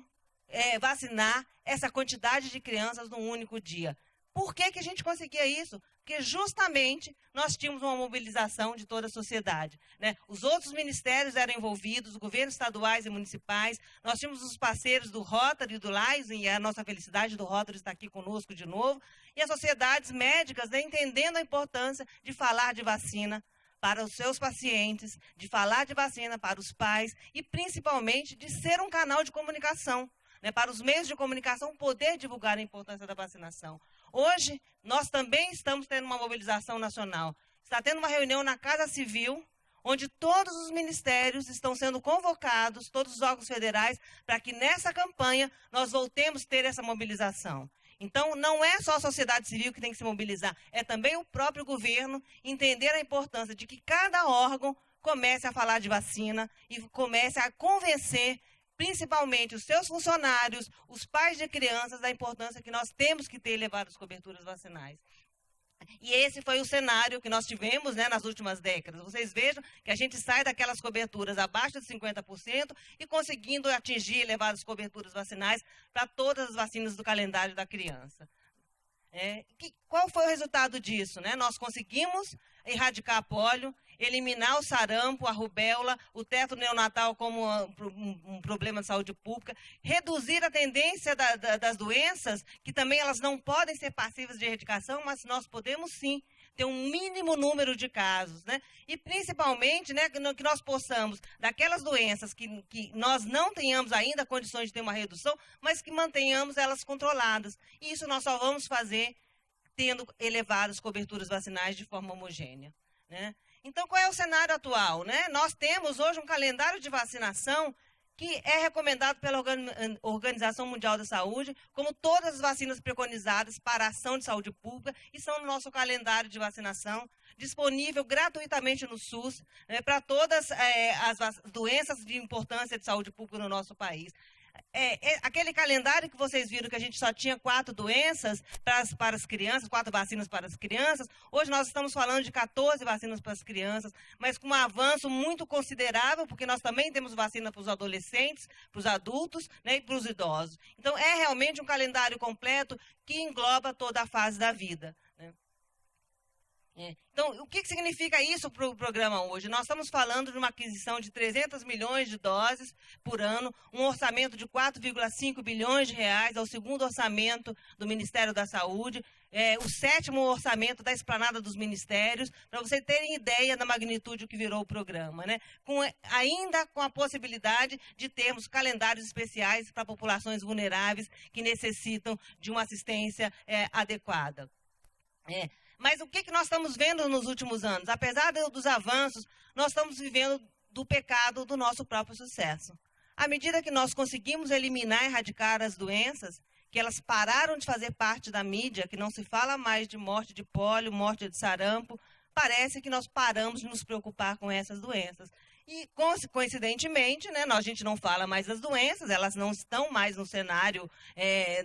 Vacinar essa quantidade de crianças num único dia. Por que a gente conseguia isso? Porque justamente nós tínhamos uma mobilização de toda a sociedade, né? Os outros ministérios eram envolvidos, os governos estaduais e municipais, nós tínhamos os parceiros do Rotary e do Lais, e a nossa felicidade do Rotary está aqui conosco de novo, e as sociedades médicas, né, entendendo a importância de falar de vacina para os seus pacientes, de falar de vacina para os pais e, principalmente, de ser um canal de comunicação, né, para os meios de comunicação poder divulgar a importância da vacinação. Hoje, nós também estamos tendo uma mobilização nacional. Está tendo uma reunião na Casa Civil, onde todos os ministérios estão sendo convocados, todos os órgãos federais, para que nessa campanha nós voltemos a ter essa mobilização. Então, não é só a sociedade civil que tem que se mobilizar, é também o próprio governo entender a importância de que cada órgão comece a falar de vacina e comece a convencer principalmente os seus funcionários, os pais de crianças, da importância que nós temos que ter elevado as coberturas vacinais. E esse foi o cenário que nós tivemos, né, nas últimas décadas. Vocês vejam que a gente sai daquelas coberturas abaixo de 50% e conseguindo atingir elevadas coberturas vacinais para todas as vacinas do calendário da criança. Qual foi o resultado disso, né? Nós conseguimos erradicar a pólio, eliminar o sarampo, a rubéola, o teto neonatal como um problema de saúde pública, reduzir a tendência das doenças, que também elas não podem ser passivas de erradicação, mas nós podemos sim ter um mínimo número de casos, né? E principalmente, né, que nós possamos, daquelas doenças que nós não tenhamos ainda condições de ter uma redução, mas que mantenhamos elas controladas. E isso nós só vamos fazer tendo elevadas coberturas vacinais de forma homogênea, né? Então, qual é o cenário atual, né? Nós temos hoje um calendário de vacinação que é recomendado pela Organização Mundial da Saúde, como todas as vacinas preconizadas para a ação de saúde pública, e são no nosso calendário de vacinação, disponível gratuitamente no SUS, né, para todas as doenças de importância de saúde pública no nosso país. Aquele calendário que vocês viram que a gente só tinha 4 doenças para as crianças, 4 vacinas para as crianças, hoje nós estamos falando de 14 vacinas para as crianças, mas com um avanço muito considerável, porque nós também temos vacina para os adolescentes, para os adultos, né, e para os idosos. Então, é realmente um calendário completo que engloba toda a fase da vida, né? Então, o que significa isso para o programa hoje? Nós estamos falando de uma aquisição de 300 milhões de doses por ano, um orçamento de 4,5 bilhões de reais, é o segundo orçamento do Ministério da Saúde, o 7º orçamento da esplanada dos ministérios, para vocês terem ideia da magnitude que virou o programa, né? Ainda com a possibilidade de termos calendários especiais para populações vulneráveis que necessitam de uma assistência adequada. Mas o que nós estamos vendo nos últimos anos? Apesar dos avanços, nós estamos vivendo do pecado do nosso próprio sucesso. À medida que nós conseguimos eliminar e erradicar as doenças, que elas pararam de fazer parte da mídia, que não se fala mais de morte de pólio, morte de sarampo, parece que nós paramos de nos preocupar com essas doenças. E, coincidentemente, né, a gente não fala mais das doenças, elas não estão mais no cenário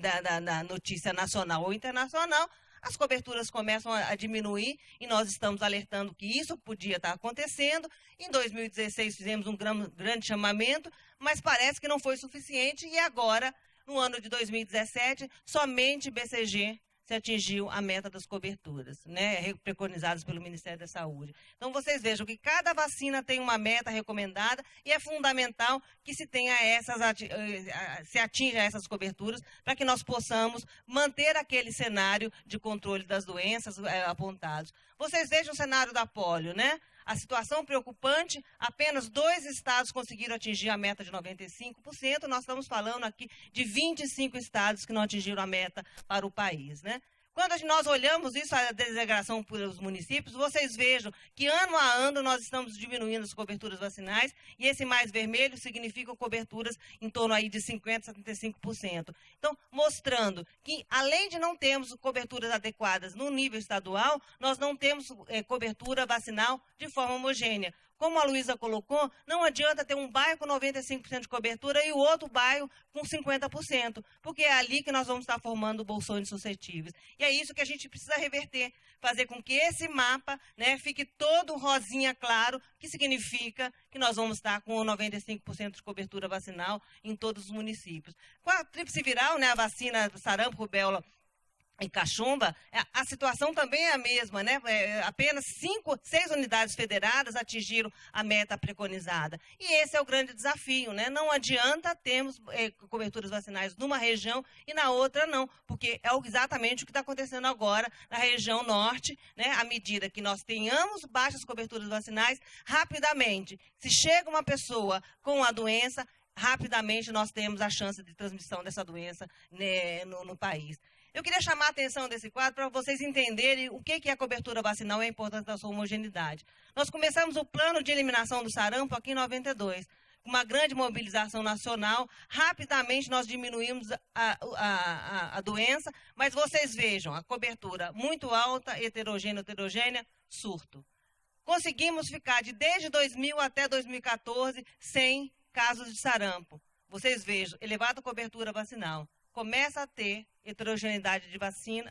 da notícia nacional ou internacional, as coberturas começam a diminuir e nós estamos alertando que isso podia estar acontecendo. Em 2016 fizemos um grande chamamento, mas parece que não foi suficiente e agora, no ano de 2017, somente BCG se atingiu a meta das coberturas, né, preconizadas pelo Ministério da Saúde. Então, vocês vejam que cada vacina tem uma meta recomendada e é fundamental que se atinja essas coberturas para que nós possamos manter aquele cenário de controle das doenças apontados. Vocês vejam o cenário da pólio, né? A situação preocupante, apenas 2 estados conseguiram atingir a meta de 95%, nós estamos falando aqui de 25 estados que não atingiram a meta para o país, né? Quando nós olhamos isso, a desintegração pelos municípios, vocês vejam que ano a ano nós estamos diminuindo as coberturas vacinais e esse mais vermelho significa coberturas em torno aí de 50% a 75%. Então, mostrando que além de não termos coberturas adequadas no nível estadual, nós não temos cobertura vacinal de forma homogênea. Como a Luísa colocou, não adianta ter um bairro com 95% de cobertura e o outro bairro com 50%, porque é ali que nós vamos estar formando bolsões suscetíveis. E é isso que a gente precisa reverter, fazer com que esse mapa, né, fique todo rosinha claro, que significa que nós vamos estar com 95% de cobertura vacinal em todos os municípios. Com a tríplice viral, né, a vacina do sarampo, rubéola em Cachumba, a situação também é a mesma, né? Apenas 6 unidades federadas atingiram a meta preconizada. E esse é o grande desafio, né? Não adianta termos coberturas vacinais numa região e na outra não, porque é exatamente o que está acontecendo agora na região norte, né? À medida que nós tenhamos baixas coberturas vacinais, rapidamente, se chega uma pessoa com a doença, rapidamente nós temos a chance de transmissão dessa doença, né, no país. Eu queria chamar a atenção desse quadro para vocês entenderem o que é a cobertura vacinal e a importância da sua homogeneidade. Nós começamos o plano de eliminação do sarampo aqui em 92, com uma grande mobilização nacional. Rapidamente nós diminuímos a doença, mas vocês vejam, a cobertura muito alta, heterogênea, surto. Conseguimos ficar desde 2000 até 2014 sem casos de sarampo. Vocês vejam, elevada cobertura vacinal. Começa a ter heterogeneidade de vacina,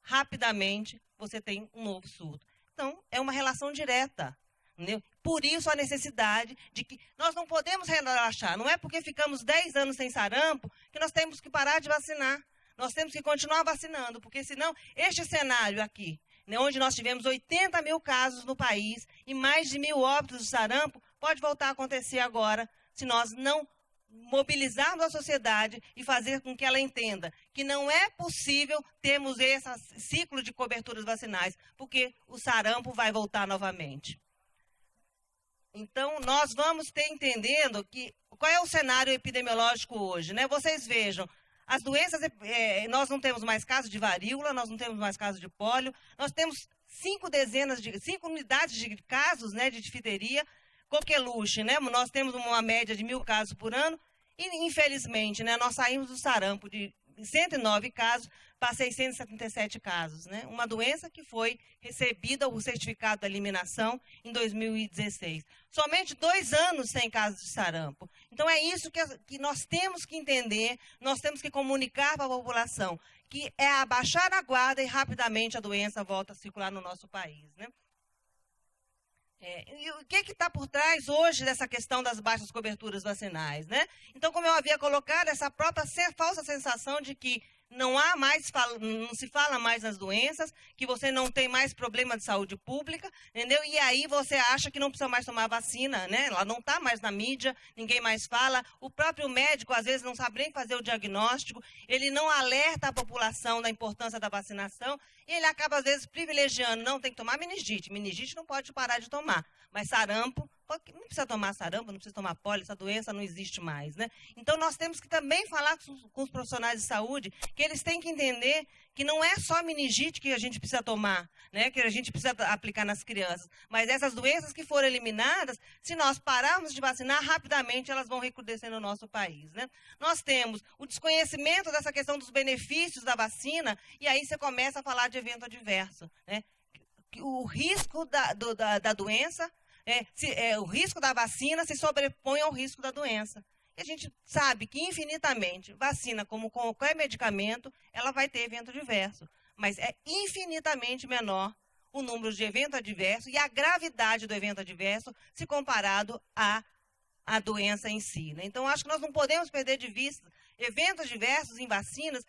rapidamente você tem um novo surto. Então, é uma relação direta. Entendeu? Por isso a necessidade de que nós não podemos relaxar. Não é porque ficamos 10 anos sem sarampo que nós temos que parar de vacinar. Nós temos que continuar vacinando, porque senão este cenário aqui, né, onde nós tivemos 80 mil casos no país e mais de 1.000 óbitos de sarampo, pode voltar a acontecer agora, se nós não mobilizarmos a sociedade e fazer com que ela entenda que não é possível termos esse ciclo de coberturas vacinais, porque o sarampo vai voltar novamente. Então, nós vamos ter entendendo qual é o cenário epidemiológico hoje, né? Vocês vejam, as doenças, nós não temos mais casos de varíola, nós não temos mais casos de pólio, nós temos 5 unidades de casos, né, de difteria, coqueluche, né? Nós temos uma média de 1.000 casos por ano e, infelizmente, né, nós saímos do sarampo de 109 casos para 677 casos, né? Uma doença que foi recebida o certificado da eliminação em 2016. Somente 2 anos sem casos de sarampo. Então, é isso que nós temos que entender, nós temos que comunicar para a população, que é abaixar a guarda e rapidamente a doença volta a circular no nosso país, né? E o que está por trás hoje dessa questão das baixas coberturas vacinais, né? Então, como eu havia colocado, essa própria falsa sensação de que não se fala mais nas doenças, que você não tem mais problema de saúde pública, entendeu? E aí você acha que não precisa mais tomar vacina, né? Ela não está mais na mídia, ninguém mais fala. O próprio médico, às vezes, não sabe nem fazer o diagnóstico, ele não alerta a população da importância da vacinação, e ele acaba, às vezes, privilegiando. Não, tem que tomar meningite. Meningite não pode parar de tomar, mas sarampo, não precisa tomar sarampo, não precisa tomar pólio, essa doença não existe mais, né? Então, nós temos que também falar com os profissionais de saúde que eles têm que entender que não é só meningite que a gente precisa tomar, né? Que a gente precisa aplicar nas crianças, mas essas doenças que foram eliminadas, se nós pararmos de vacinar, rapidamente elas vão recrudescer no nosso país, né? Nós temos o desconhecimento dessa questão dos benefícios da vacina, e aí você começa a falar de evento adverso, né? O risco da doença, o risco da vacina se sobrepõe ao risco da doença. E a gente sabe que infinitamente, vacina, como qualquer medicamento, ela vai ter evento adverso. Mas é infinitamente menor o número de evento adverso e a gravidade do evento adverso se comparado à doença em si, né? Então, acho que nós não podemos perder de vista eventos adversos em vacinas,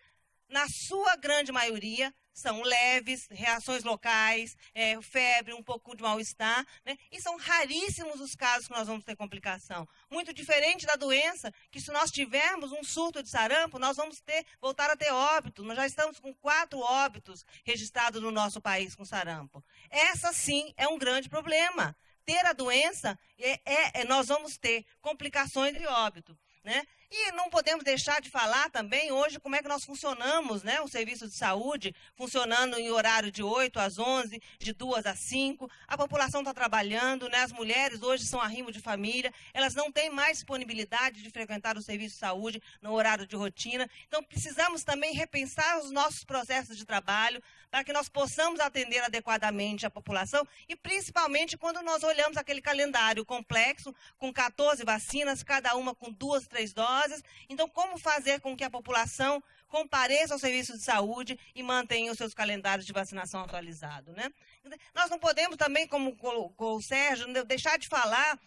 na sua grande maioria, são leves, reações locais, febre, um pouco de mal-estar, né? E são raríssimos os casos que nós vamos ter complicação. Muito diferente da doença, que se nós tivermos um surto de sarampo, nós vamos voltar a ter óbito. Nós já estamos com 4 óbitos registrados no nosso país com sarampo. Essa, sim, é um grande problema. Ter a doença, nós vamos ter complicações de óbito, né? E não podemos deixar de falar também hoje como é que nós funcionamos, né? O serviço de saúde funcionando em horário de 8 às 11, de 2 às 5. A população está trabalhando, né? As mulheres hoje são arrimo de família, elas não têm mais disponibilidade de frequentar o serviço de saúde no horário de rotina. Então, precisamos também repensar os nossos processos de trabalho para que nós possamos atender adequadamente a população e principalmente quando nós olhamos aquele calendário complexo com 14 vacinas, cada uma com 2, 3 doses. Então, como fazer com que a população compareça ao serviço de saúde e mantenha os seus calendários de vacinação atualizados, né? Nós não podemos também, como colocou o Sérgio, deixar de falar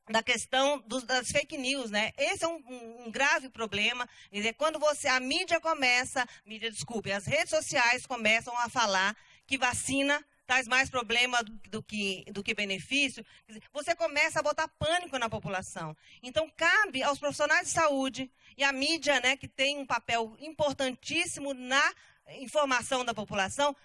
da questão das fake news, né? Esse é um grave problema. Quer dizer, quando a mídia começa, as redes sociais começam a falar que vacina traz mais problema do que benefício, quer dizer, você começa a botar pânico na população. Então, cabe aos profissionais de saúde e à mídia, né, que tem um papel importantíssimo na informação da população,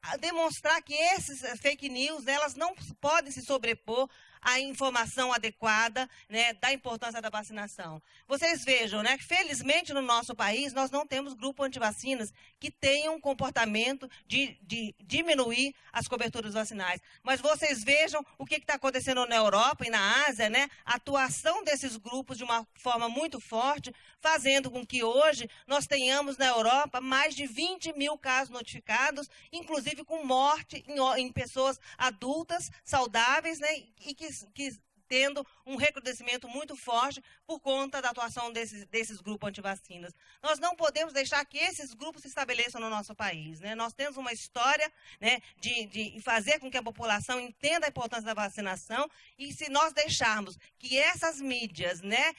a demonstrar que esses fake news, elas não podem se sobrepor à informação adequada, né, da importância da vacinação. Vocês vejam, né, que felizmente no nosso país nós não temos grupo antivacinas que tenham um comportamento de diminuir as coberturas vacinais. Mas vocês vejam o que está acontecendo na Europa e na Ásia, né, a atuação desses grupos de uma forma muito forte, fazendo com que hoje nós tenhamos na Europa mais de 20 mil casos notificados, inclusive com morte em pessoas adultas, saudáveis, né, e que tendo um recrudescimento muito forte por conta da atuação desses grupos antivacinas. Nós não podemos deixar que esses grupos se estabeleçam no nosso país, né? Nós temos uma história, né, de fazer com que a população entenda a importância da vacinação, e se nós deixarmos que essas mídias, né,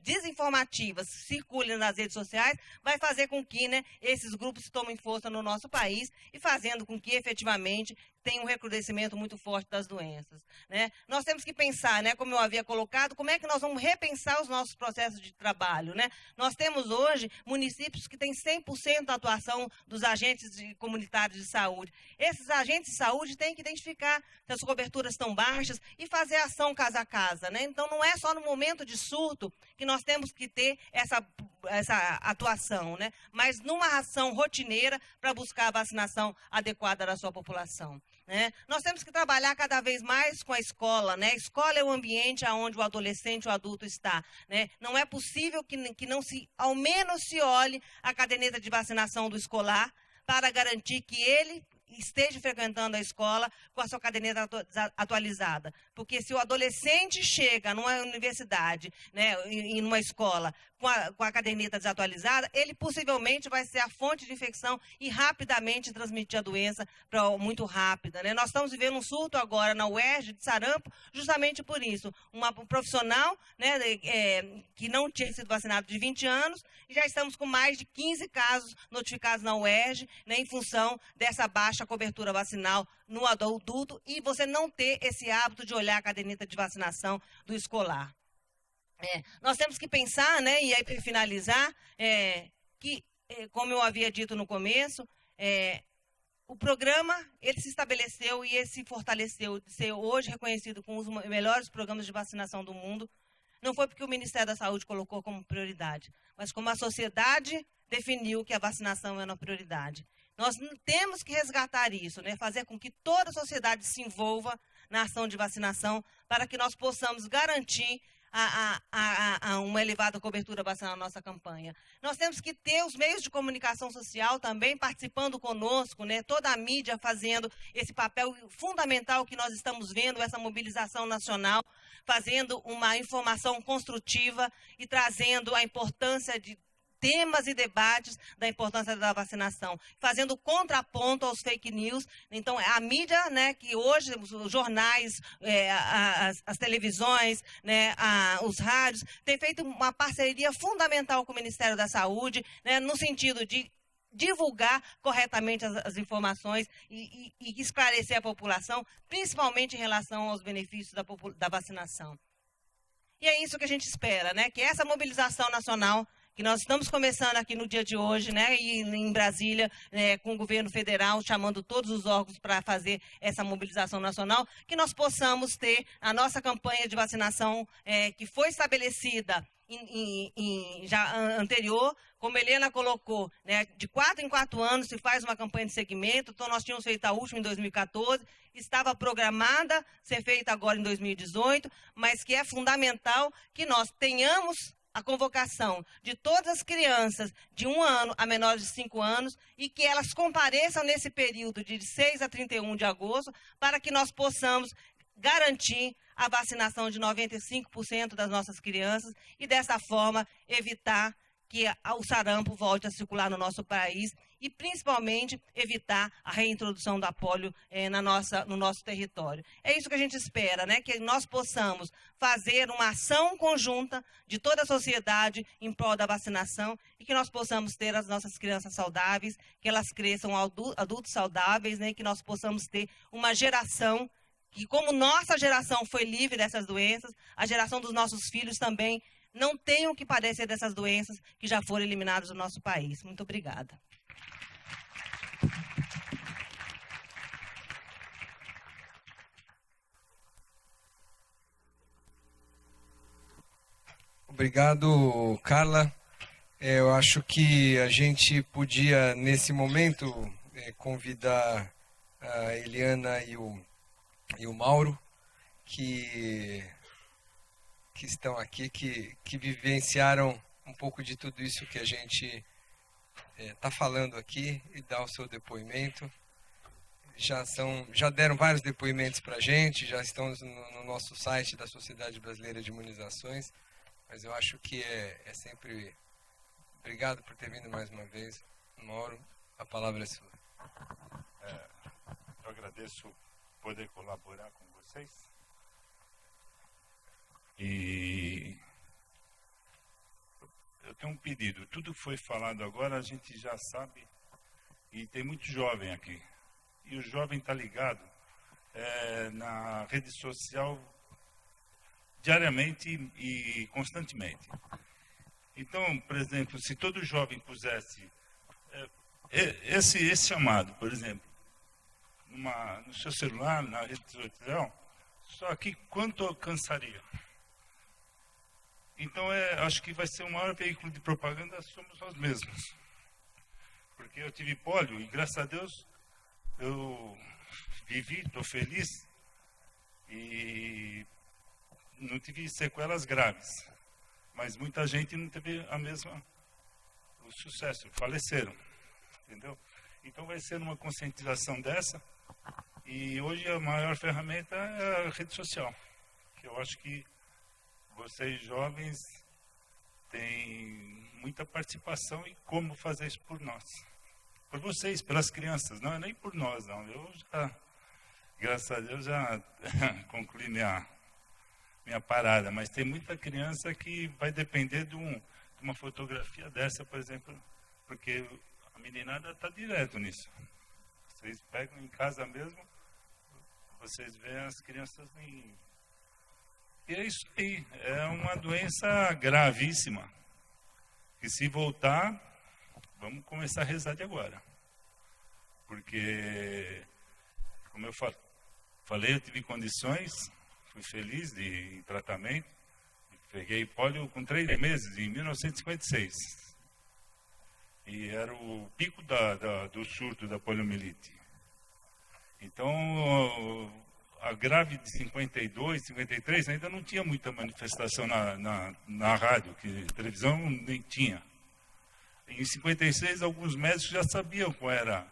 desinformativas circulem nas redes sociais, vai fazer com que, né, esses grupos tomem força no nosso país e fazendo com que efetivamente tem um recrudescimento muito forte das doenças, né? Nós temos que pensar, né, como eu havia colocado, como é que nós vamos repensar os nossos processos de trabalho, né? Nós temos hoje municípios que têm 100% da atuação dos agentes comunitários de saúde. Esses agentes de saúde têm que identificar se as coberturas estão baixas e fazer ação casa a casa, né? Então, não é só no momento de surto que nós temos que ter essa atuação, né? Mas numa ação rotineira para buscar a vacinação adequada da sua população, né? Nós temos que trabalhar cada vez mais com a escola, né? A escola é o ambiente onde o adolescente, o adulto está, né? Não é possível que não se, ao menos se olhe a caderneta de vacinação do escolar para garantir que ele esteja frequentando a escola com a sua caderneta atualizada. Porque se o adolescente chega numa universidade, né, e numa escola com a caderneta desatualizada, ele possivelmente vai ser a fonte de infecção e rapidamente transmitir a doença muito rápida, né? Nós estamos vivendo um surto agora na UERJ de sarampo, justamente por isso. Um profissional, né, que não tinha sido vacinado de 20 anos, e já estamos com mais de 15 casos notificados na UERJ, né, em função dessa baixa cobertura vacinal no adulto, e você não ter esse hábito de olhar a caderneta de vacinação do escolar. Nós temos que pensar, né, e aí para finalizar, que, como eu havia dito no começo, o programa ele se estabeleceu e ele se fortaleceu de ser hoje reconhecido como um dos melhores programas de vacinação do mundo. Não foi porque o Ministério da Saúde colocou como prioridade, mas como a sociedade definiu que a vacinação é uma prioridade. Nós temos que resgatar isso, né? Fazer com que toda a sociedade se envolva na ação de vacinação para que nós possamos garantir uma elevada cobertura vacinal na nossa campanha. Nós temos que ter os meios de comunicação social também participando conosco, né? Toda a mídia fazendo esse papel fundamental que nós estamos vendo, essa mobilização nacional, fazendo uma informação construtiva e trazendo a importância de temas e debates da importância da vacinação, fazendo contraponto aos fake news. Então, a mídia, né, que hoje, os jornais, as televisões, né, os rádios, têm feito uma parceria fundamental com o Ministério da Saúde, né, no sentido de divulgar corretamente as informações e esclarecer a população, principalmente em relação aos benefícios da vacinação. E é isso que a gente espera, né, que essa mobilização nacional que nós estamos começando aqui no dia de hoje, né, e em Brasília, né, com o governo federal, chamando todos os órgãos para fazer essa mobilização nacional, que nós possamos ter a nossa campanha de vacinação que foi estabelecida já anterior, como a Helena colocou, né, de 4 em 4 anos se faz uma campanha de segmento. Então nós tínhamos feito a última em 2014, estava programada ser feita agora em 2018, mas que é fundamental que nós tenhamos a convocação de todas as crianças de 1 ano a menores de 5 anos e que elas compareçam nesse período de 6 a 31 de agosto para que nós possamos garantir a vacinação de 95% das nossas crianças e, dessa forma, evitar que o sarampo volte a circular no nosso país e, principalmente, evitar a reintrodução da polio no nosso território. É isso que a gente espera, né? Que nós possamos fazer uma ação conjunta de toda a sociedade em prol da vacinação e que nós possamos ter as nossas crianças saudáveis, que elas cresçam adultos saudáveis, né? Que nós possamos ter uma geração que, como nossa geração foi livre dessas doenças, a geração dos nossos filhos também não tenham que padecer dessas doenças que já foram eliminadas do nosso país. Muito obrigada. Obrigado, Carla. Eu acho que a gente podia, nesse momento, convidar a Eliana e o Mauro, que estão aqui, que vivenciaram um pouco de tudo isso que a gente está falando aqui, e dar o seu depoimento. Já deram vários depoimentos para a gente, já estão no nosso site da Sociedade Brasileira de Imunizações, mas eu acho que é sempre... Obrigado por ter vindo mais uma vez. Mauro, a palavra é sua. Eu agradeço poder colaborar com vocês. E eu tenho um pedido. Tudo que foi falado agora a gente já sabe, e tem muito jovem aqui. E o jovem está ligado na rede social diariamente e constantemente. Então, por exemplo, se todo jovem pusesse esse chamado, por exemplo, no seu celular, na rede social, só que quanto alcançaria? Então, acho que vai ser o maior veículo de propaganda, somos nós mesmos. Porque eu tive pólio e, graças a Deus, eu vivi, estou feliz e não tive sequelas graves. Mas muita gente não teve o sucesso, faleceram, entendeu? Então vai ser uma conscientização dessa, e hoje a maior ferramenta é a rede social, que eu acho que vocês jovens têm muita participação em como fazer isso por nós. Por vocês, pelas crianças, não é nem por nós, não. Eu já, graças a Deus, já concluí minha parada, mas tem muita criança que vai depender de uma fotografia dessa, por exemplo, porque a meninada está direto nisso. Vocês pegam em casa mesmo, vocês veem as crianças em... E é isso aí, é uma doença gravíssima, que se voltar, vamos começar a rezar de agora. Porque, como eu falei, eu tive condições... Fui feliz em tratamento. Peguei pólio com 3 meses, em 1956. E era o pico do surto da poliomielite. Então, a grave de 52, 53, ainda não tinha muita manifestação na rádio, que televisão nem tinha. Em 56, alguns médicos já sabiam qual era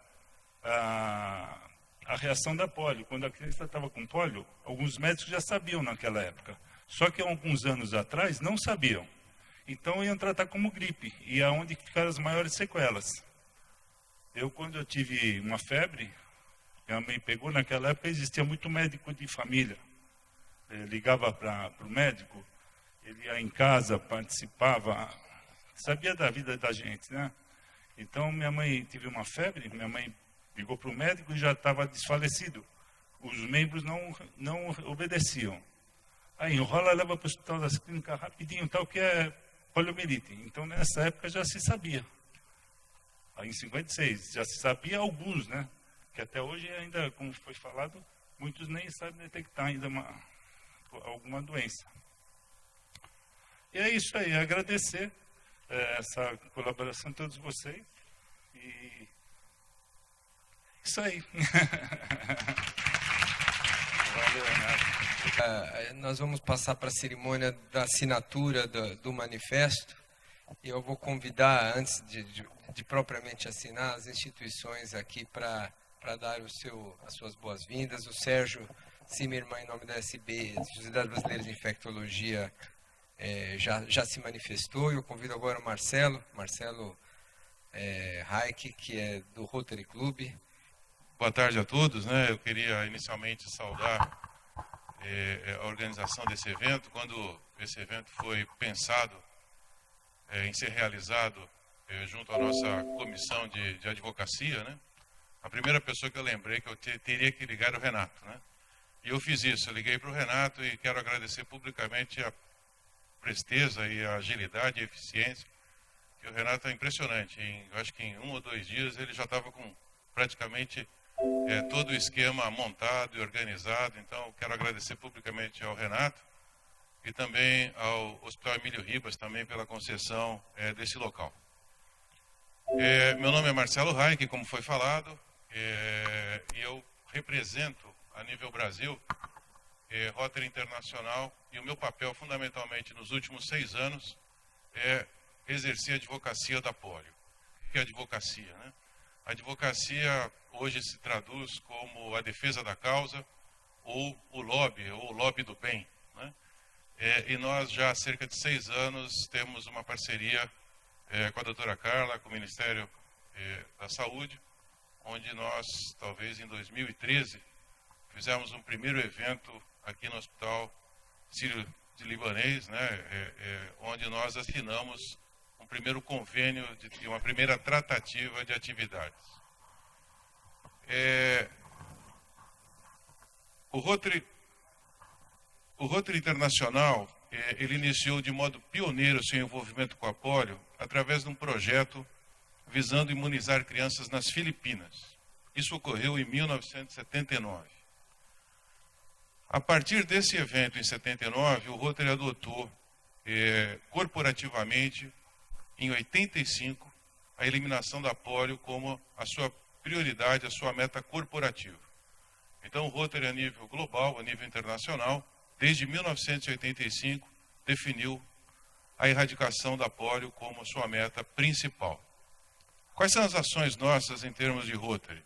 a reação da polio. Quando a criança estava com polio, alguns médicos já sabiam naquela época. Só que há alguns anos atrás não sabiam. Então iam tratar como gripe, e é onde ficaram as maiores sequelas. Quando eu tive uma febre, minha mãe pegou, naquela época existia muito médico de família. Ligava para o médico, ele ia em casa, participava, sabia da vida da gente, né? Então minha mãe teve uma febre, minha mãe ligou para o médico e já estava desfalecido. Os membros não obedeciam. Aí enrola, leva para o hospital das clínicas rapidinho, tal, que é poliomielite. Então nessa época já se sabia. Aí em 56 já se sabia alguns, né? Que até hoje ainda, como foi falado, muitos nem sabem detectar ainda alguma doença. E é isso aí, agradecer essa colaboração de todos vocês. E isso aí. Valeu, Renato. Nós vamos passar para a cerimônia da assinatura do manifesto. E eu vou convidar, antes de propriamente assinar, as instituições aqui para dar as suas boas-vindas. O Sérgio Zimmermann, em nome da SB, Sociedade Brasileira de Infectologia, já se manifestou. Eu convido agora o Marcelo Reich, que é do Rotary Club. Boa tarde a todos, né? Eu queria inicialmente saudar a organização desse evento. Quando esse evento foi pensado em ser realizado junto à nossa comissão de advocacia, né? A primeira pessoa que eu lembrei que eu teria que ligar era o Renato, né? E eu fiz isso, eu liguei para o Renato e quero agradecer publicamente a presteza e a agilidade e a eficiência, que o Renato é impressionante. Eu acho que em 1 ou 2 dias ele já estava com praticamente todo o esquema montado e organizado. Então, quero agradecer publicamente ao Renato e também ao Hospital Emílio Ribas também pela concessão desse local. Meu nome é Marcelo Reich, como foi falado, e eu represento a nível Brasil Rotary Internacional, e o meu papel fundamentalmente nos últimos 6 anos é exercer a advocacia da polio. O que é advocacia, né? A advocacia hoje se traduz como a defesa da causa ou o lobby do bem, né? E nós já há cerca de 6 anos temos uma parceria com a doutora Carla, com o Ministério da Saúde, onde nós, talvez em 2013, fizemos um primeiro evento aqui no Hospital Sírio-Libanês, né, onde nós assinamos um primeiro convênio e uma primeira tratativa de atividades. O Rotary Internacional, ele iniciou de modo pioneiro seu envolvimento com a polio através de um projeto visando imunizar crianças nas Filipinas. Isso ocorreu em 1979. A partir desse evento, em 79, o Rotary adotou corporativamente, em 85, a eliminação da polio como a sua prioridade, a sua meta corporativa. Então, o Rotary, a nível global, a nível internacional, desde 1985, definiu a erradicação da polio como sua meta principal. Quais são as ações nossas em termos de Rotary?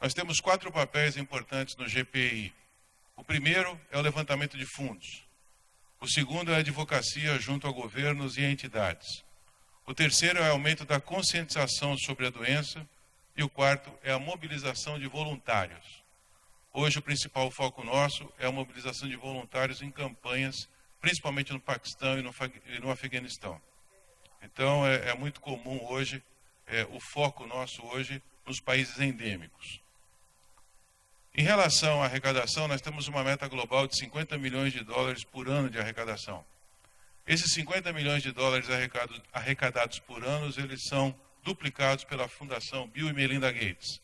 Nós temos 4 papéis importantes no GPI. O primeiro é o levantamento de fundos. O segundo é a advocacia junto a governos e entidades. O terceiro é o aumento da conscientização sobre a doença. E o quarto é a mobilização de voluntários. Hoje o principal foco nosso é a mobilização de voluntários em campanhas, principalmente no Paquistão e no Afeganistão. Então é muito comum hoje, o foco nosso hoje nos países endêmicos. Em relação à arrecadação, nós temos uma meta global de 50 milhões de dólares por ano de arrecadação. Esses 50 milhões de dólares arrecadados por ano, eles são duplicados pela Fundação Bill e Melinda Gates.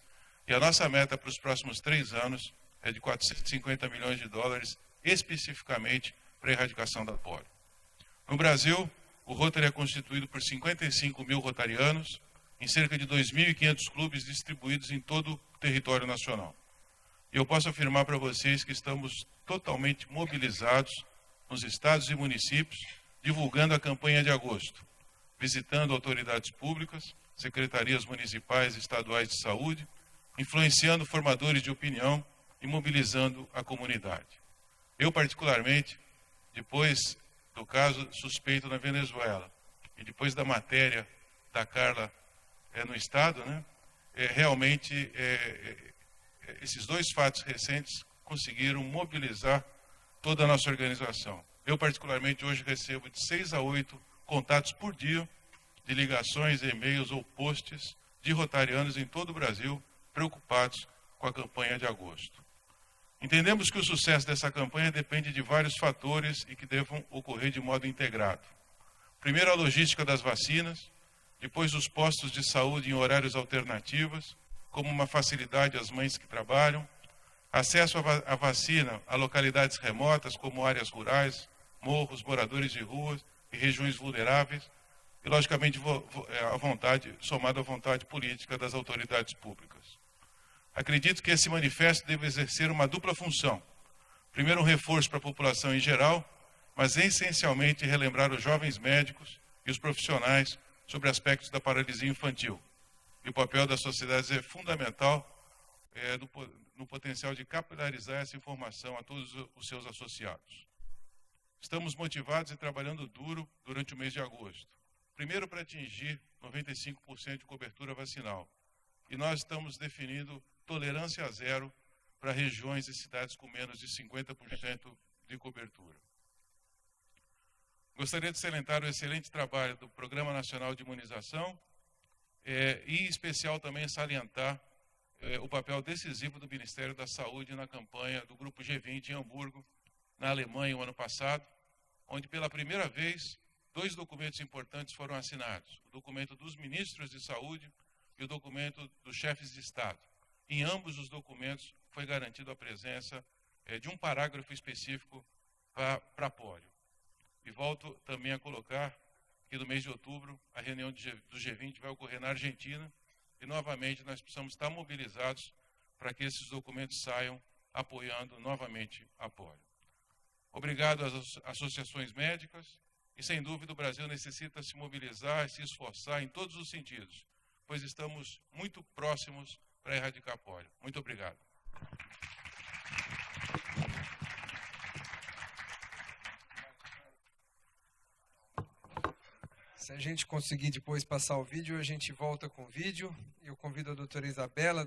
E a nossa meta para os próximos 3 anos é de 450 milhões de dólares, especificamente para a erradicação da polio. No Brasil, o Rotary é constituído por 55 mil rotarianos, em cerca de 2.500 clubes distribuídos em todo o território nacional. E eu posso afirmar para vocês que estamos totalmente mobilizados nos estados e municípios, divulgando a campanha de agosto, visitando autoridades públicas, secretarias municipais e estaduais de saúde, influenciando formadores de opinião e mobilizando a comunidade. Eu, particularmente, depois do caso suspeito na Venezuela e depois da matéria da Carla no Estado, né, realmente esses 2 fatos recentes conseguiram mobilizar toda a nossa organização. Eu, particularmente, hoje recebo de 6 a 8 contatos por dia de ligações, e-mails ou posts de rotarianos em todo o Brasil preocupados com a campanha de agosto. Entendemos que o sucesso dessa campanha depende de vários fatores e que devam ocorrer de modo integrado. Primeiro, a logística das vacinas, depois os postos de saúde em horários alternativos, como uma facilidade às mães que trabalham, acesso à vacina a localidades remotas, como áreas rurais, morros, moradores de ruas e regiões vulneráveis, e, logicamente, somado à vontade política das autoridades públicas. Acredito que esse manifesto deve exercer uma dupla função. Primeiro, um reforço para a população em geral, mas essencialmente relembrar os jovens médicos e os profissionais sobre aspectos da paralisia infantil. E o papel das sociedades é fundamental no potencial de capilarizar essa informação a todos os seus associados. Estamos motivados e trabalhando duro durante o mês de agosto. Primeiro, para atingir 95% de cobertura vacinal. E nós estamos definindo tolerância zero para regiões e cidades com menos de 50% de cobertura. Gostaria de salientar o excelente trabalho do Programa Nacional de Imunização e, em especial, também salientar o papel decisivo do Ministério da Saúde na campanha do Grupo G20 em Hamburgo, na Alemanha, o ano passado, onde, pela primeira vez, 2 documentos importantes foram assinados. O documento dos ministros de saúde e o documento dos chefes de Estado. Em ambos os documentos foi garantida a presença de um parágrafo específico para pólio. E volto também a colocar que no mês de outubro a reunião do G20 vai ocorrer na Argentina e novamente nós precisamos estar mobilizados para que esses documentos saiam apoiando novamente a pólio. Obrigado às associações médicas e, sem dúvida, o Brasil necessita se mobilizar e se esforçar em todos os sentidos, pois estamos muito próximos para erradicar a pólio. Muito obrigado. Se a gente conseguir depois passar o vídeo, a gente volta com o vídeo. Eu convido a doutora Isabela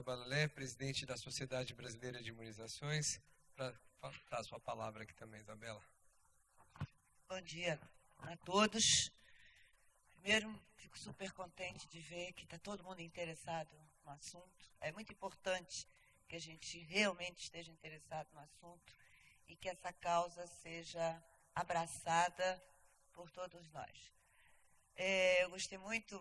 Balalé, presidente da Sociedade Brasileira de Imunizações, para dar a sua palavra aqui também, Isabela. Bom dia a todos. Primeiro, fico super contente de ver que está todo mundo interessado no assunto. É muito importante que a gente realmente esteja interessado no assunto e que essa causa seja abraçada por todos nós. Eu gostei muito,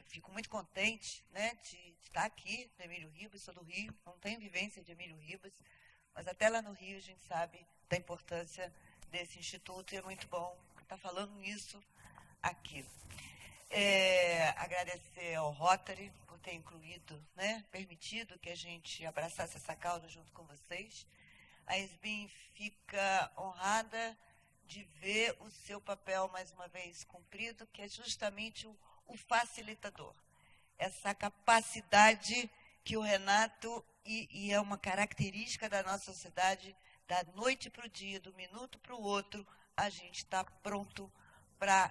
fico muito contente, né, de estar aqui no Emílio Ribas. Sou do Rio, não tenho vivência de Emílio Ribas, mas até lá no Rio a gente sabe da importância desse instituto e é muito bom estar falando isso aqui. Agradecer ao Rotary por ter incluído, né, permitido que a gente abraçasse essa causa junto com vocês. A SBIM fica honrada de ver o seu papel mais uma vez cumprido, que é justamente o facilitador. Essa capacidade que o Renato, e é uma característica da nossa sociedade, da noite para o dia, do minuto para o outro, a gente está pronto para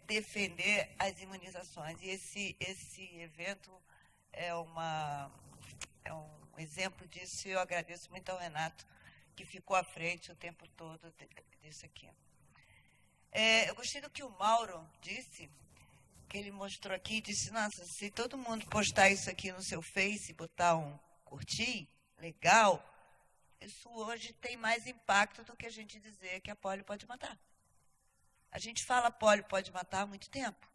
defender as imunizações. E esse evento é um exemplo disso, e eu agradeço muito ao Renato, que ficou à frente o tempo todo disso aqui. Eu gostei do que o Mauro disse, que ele mostrou aqui, disse, nossa, se todo mundo postar isso aqui no seu Face e botar um curtir, legal, isso hoje tem mais impacto do que a gente dizer que a pólio pode matar. A gente fala pólio pode matar há muito tempo.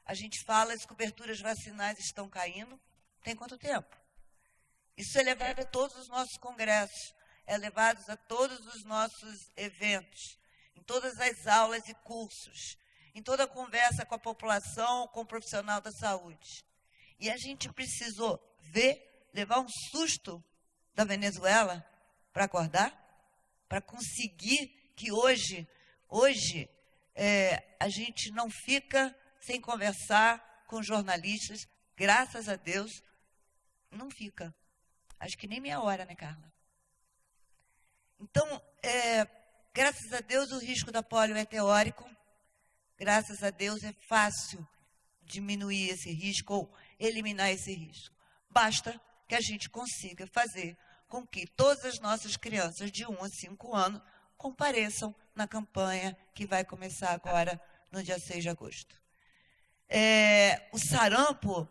A gente fala as coberturas vacinais estão caindo, tem quanto tempo? Isso é levado a todos os nossos congressos, é levado a todos os nossos eventos, em todas as aulas e cursos, em toda a conversa com a população, com o profissional da saúde. E a gente precisou levar um susto da Venezuela para acordar, para conseguir que hoje a gente não fica sem conversar com jornalistas, graças a Deus, não fica. Acho que nem meia hora, né, Carla? Então, graças a Deus, o risco da pólio é teórico. Graças a Deus, é fácil diminuir esse risco ou eliminar esse risco. Basta que a gente consiga fazer com que todas as nossas crianças de 1 a 5 anos compareçam na campanha que vai começar agora, no dia 6 de agosto. O sarampo,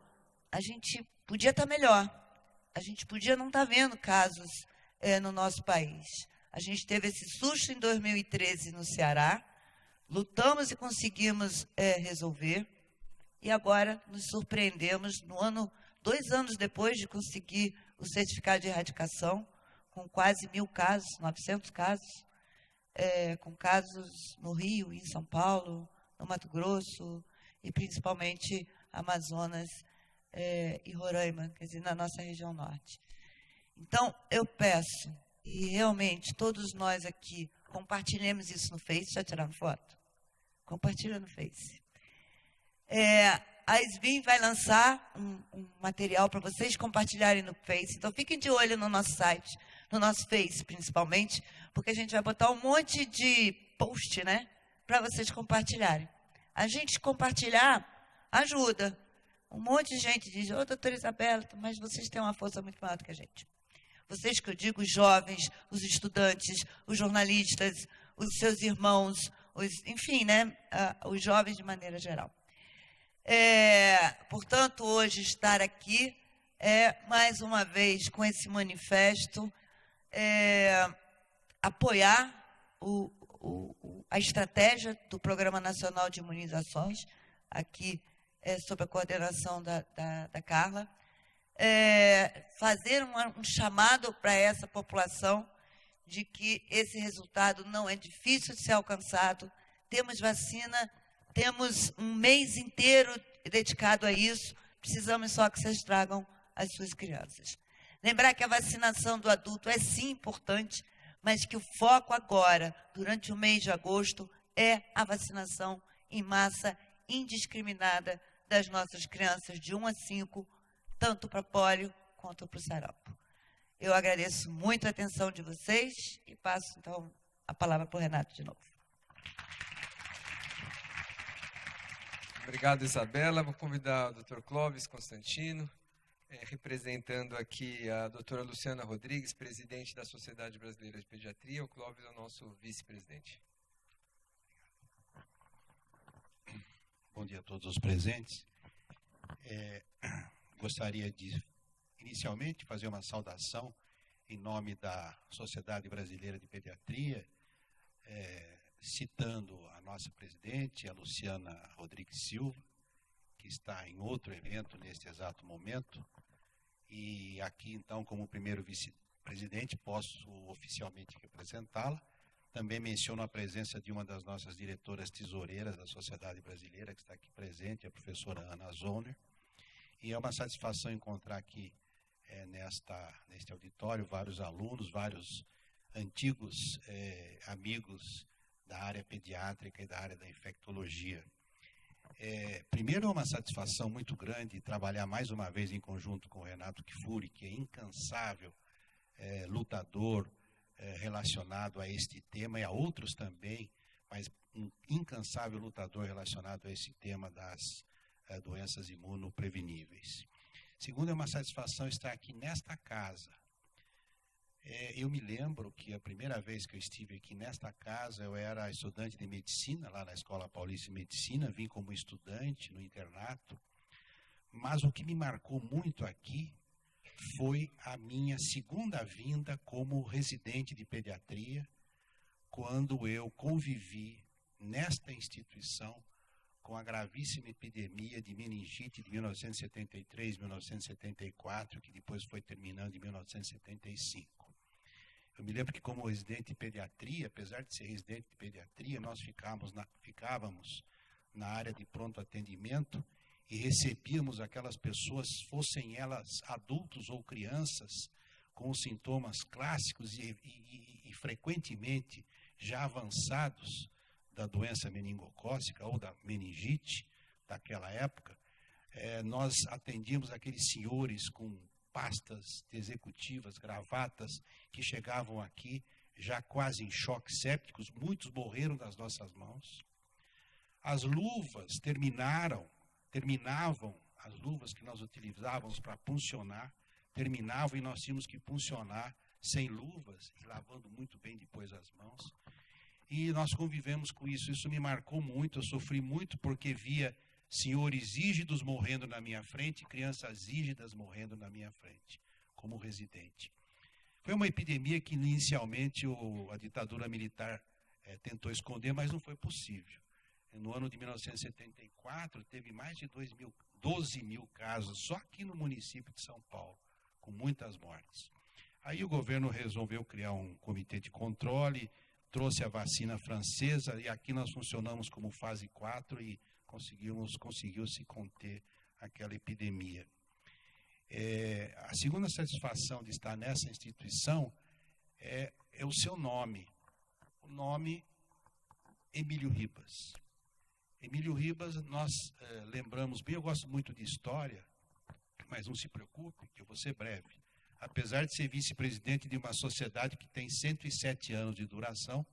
a gente podia estar melhor. A gente podia não estar vendo casos no nosso país. A gente teve esse susto em 2013 no Ceará, lutamos e conseguimos resolver, e agora nos surpreendemos, 2 anos depois de conseguir o certificado de erradicação, com quase 1.000 casos, 900 casos, com casos no Rio, em São Paulo, no Mato Grosso, e principalmente Amazonas e Roraima, quer dizer, na nossa região norte. Então, eu peço, e realmente todos nós aqui compartilhemos isso no Face. Já tiraram foto? Compartilha no Face. A SBIM vai lançar um material para vocês compartilharem no Face. Então, fiquem de olho no nosso site, no nosso Face, principalmente, porque a gente vai botar um monte de post, né, para vocês compartilharem. A gente compartilhar ajuda. Um monte de gente diz, ô, doutora Isabela, mas vocês têm uma força muito maior do que a gente. Vocês que eu digo, os jovens, os estudantes, os jornalistas, os seus irmãos, enfim, né, os jovens de maneira geral. Portanto, hoje estar aqui mais uma vez com esse manifesto, apoiar a estratégia do Programa Nacional de Imunizações, aqui sob a coordenação da Carla, fazer um chamado para essa população de que esse resultado não é difícil de ser alcançado, temos vacina, temos um mês inteiro dedicado a isso, precisamos só que vocês tragam as suas crianças. Lembrar que a vacinação do adulto é sim importante, mas que o foco agora, durante o mês de agosto, é a vacinação em massa indiscriminada das nossas crianças de 1 a 5, tanto para pólio quanto para o sarampo. Eu agradeço muito a atenção de vocês e passo, então, a palavra para o Renato de novo. Obrigado, Isabela. Vou convidar o Dr. Clóvis Constantino, representando aqui a doutora Luciana Rodrigues, presidente da Sociedade Brasileira de Pediatria. O Clóvis é o nosso vice-presidente. Bom dia a todos os presentes. Gostaria de, inicialmente, fazer uma saudação em nome da Sociedade Brasileira de Pediatria, citando a nossa presidente, a Luciana Rodrigues Silva, que está em outro evento neste exato momento, e aqui, então, como primeiro vice-presidente, posso oficialmente representá-la. Também menciono a presença de uma das nossas diretoras tesoureiras da Sociedade Brasileira, que está aqui presente, a professora Ana Zoner, e é uma satisfação encontrar aqui, neste auditório, vários alunos, vários antigos amigos da área pediátrica e da área da infectologia. Primeiro, é uma satisfação muito grande trabalhar mais uma vez em conjunto com o Renato Kfouri, que é incansável lutador relacionado a este tema e a outros também, mas um incansável lutador relacionado a esse tema das doenças imunopreveníveis. Segundo, é uma satisfação estar aqui nesta casa. Eu me lembro que a primeira vez que eu estive aqui nesta casa, eu era estudante de medicina, lá na Escola Paulista de Medicina, vim como estudante no internato, mas o que me marcou muito aqui foi a minha segunda vinda como residente de pediatria, quando eu convivi nesta instituição com a gravíssima epidemia de meningite de 1973, 1974, que depois foi terminando em 1975. Eu me lembro que, como residente de pediatria, apesar de ser residente de pediatria, nós ficávamos na área de pronto atendimento e recebíamos aquelas pessoas, fossem elas adultos ou crianças, com os sintomas clássicos e frequentemente já avançados da doença meningocócica ou da meningite daquela época. Nós atendíamos aqueles senhores com pastas executivas, gravatas, que chegavam aqui já quase em choque sépticos, muitos morreram nas nossas mãos. As luvas terminavam, as luvas que nós utilizávamos para puncionar, terminavam e nós tínhamos que puncionar sem luvas e lavando muito bem depois as mãos. E nós convivemos com isso, isso me marcou muito, eu sofri muito porque via senhores rígidos morrendo na minha frente, crianças rígidas morrendo na minha frente, como residente. Foi uma epidemia que inicialmente a ditadura militar tentou esconder, mas não foi possível. No ano de 1974, teve mais de 12 mil casos, só aqui no município de São Paulo, com muitas mortes. Aí o governo resolveu criar um comitê de controle, trouxe a vacina francesa, e aqui nós funcionamos como fase 4 e conseguiu-se conter aquela epidemia. A segunda satisfação de estar nessa instituição é o seu nome, o nome Emílio Ribas. Emílio Ribas, nós lembramos bem, eu gosto muito de história, mas não se preocupe, que eu vou ser breve. apesar de ser vice-presidente de uma sociedade que tem 107 anos de duração,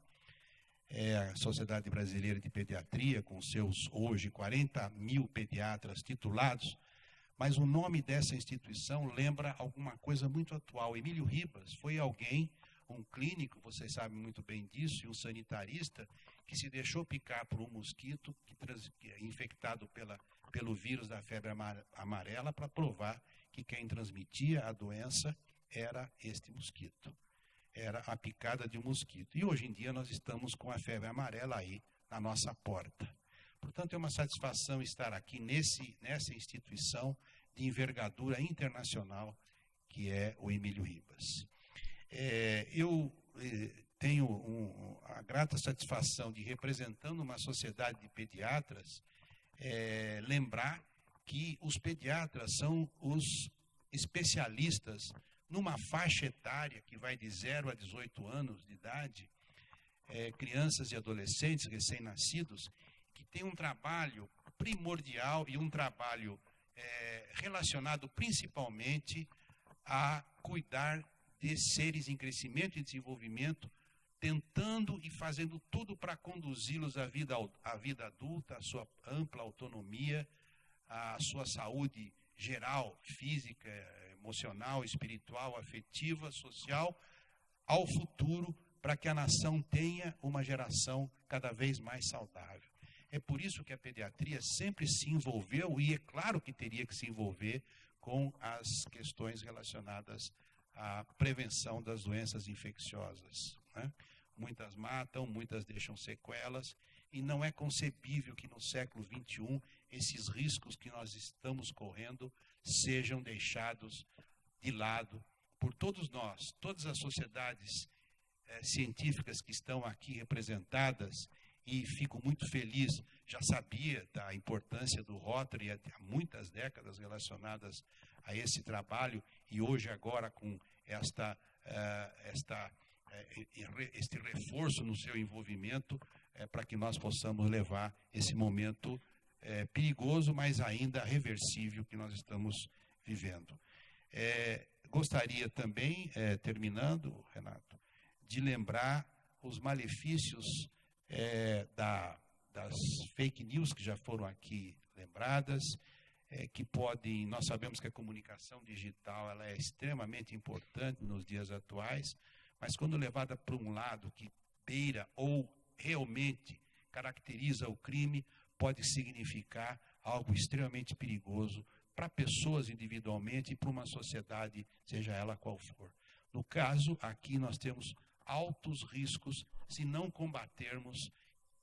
a Sociedade Brasileira de Pediatria, com seus hoje 40 mil pediatras titulados, mas o nome dessa instituição lembra alguma coisa muito atual. Emílio Ribas foi alguém, um clínico, vocês sabem muito bem disso, e um sanitarista, que se deixou picar por um mosquito que é infectado pelo vírus da febre amarela para provar que quem transmitia a doença era este mosquito. Era a picada de um mosquito. E hoje em dia nós estamos com a febre amarela aí na nossa porta. Portanto, é uma satisfação estar aqui nessa instituição de envergadura internacional que é o Emílio Ribas. Eu tenho a grata satisfação de, representando uma sociedade de pediatras, lembrar que os pediatras são os especialistas numa faixa etária que vai de 0 a 18 anos de idade, crianças e adolescentes recém-nascidos, que tem um trabalho primordial e um trabalho relacionado principalmente a cuidar de seres em crescimento e desenvolvimento, tentando e fazendo tudo para conduzi-los à vida adulta, à sua ampla autonomia, à sua saúde geral, física, emocional, espiritual, afetiva, social, ao futuro, para que a nação tenha uma geração cada vez mais saudável. É por isso que a pediatria sempre se envolveu, e é claro que teria que se envolver com as questões relacionadas à prevenção das doenças infecciosas, né? Muitas matam, muitas deixam sequelas, e não é concebível que no século XXI esses riscos que nós estamos correndo sejam deixados de lado por todos nós, todas as sociedades científicas que estão aqui representadas, e fico muito feliz, já sabia da importância do Rotary há muitas décadas relacionadas a esse trabalho, e hoje agora com este reforço no seu envolvimento, para que nós possamos levar esse momento perigoso, mas ainda reversível que nós estamos vivendo. Gostaria também, terminando, Renato, de lembrar os malefícios das fake news que já foram aqui lembradas, que podem, nós sabemos que a comunicação digital ela é extremamente importante nos dias atuais, mas quando levada para um lado que beira ou realmente caracteriza o crime, pode significar algo extremamente perigoso para pessoas individualmente e para uma sociedade, seja ela qual for. No caso, aqui nós temos altos riscos se não combatermos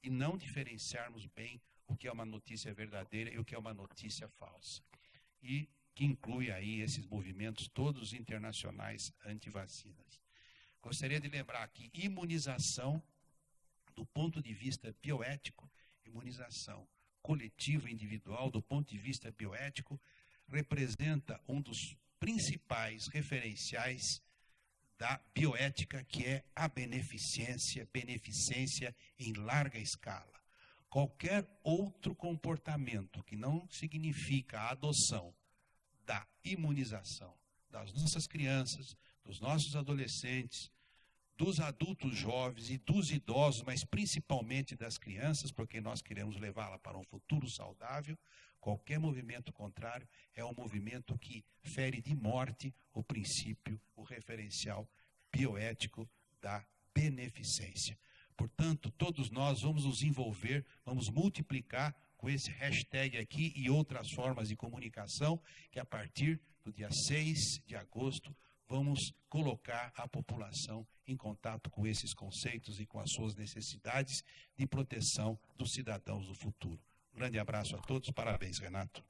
e não diferenciarmos bem o que é uma notícia verdadeira e o que é uma notícia falsa. E que inclui aí esses movimentos todos internacionais anti-vacinas. Gostaria de lembrar que imunização, do ponto de vista bioético, imunização coletiva e individual, do ponto de vista bioético, representa um dos principais referenciais da bioética, que é a beneficência em larga escala. Qualquer outro comportamento que não significa a adoção da imunização das nossas crianças, dos nossos adolescentes, dos adultos jovens e dos idosos, mas principalmente das crianças, porque nós queremos levá-la para um futuro saudável, qualquer movimento contrário é um movimento que fere de morte o princípio, o referencial bioético da beneficência. Portanto, todos nós vamos nos envolver, vamos multiplicar com esse hashtag aqui e outras formas de comunicação, que a partir do dia 6 de agosto vamos colocar a população em contato com esses conceitos e com as suas necessidades de proteção dos cidadãos do futuro. Um grande abraço a todos, parabéns, Renato.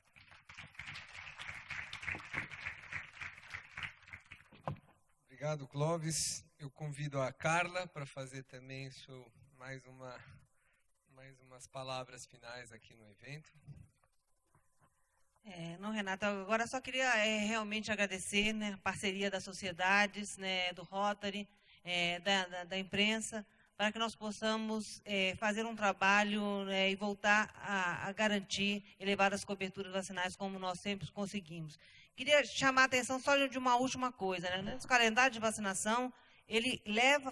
Obrigado, Clóvis. Eu convido a Carla para fazer também mais umas palavras finais aqui no evento. Não, Renato, agora só queria realmente agradecer, né, a parceria das sociedades, né, do Rotary, da imprensa, para que nós possamos fazer um trabalho, né, e voltar a garantir elevadas coberturas vacinais como nós sempre conseguimos. Queria chamar a atenção só de uma última coisa, né? Nesse calendário de vacinação, ele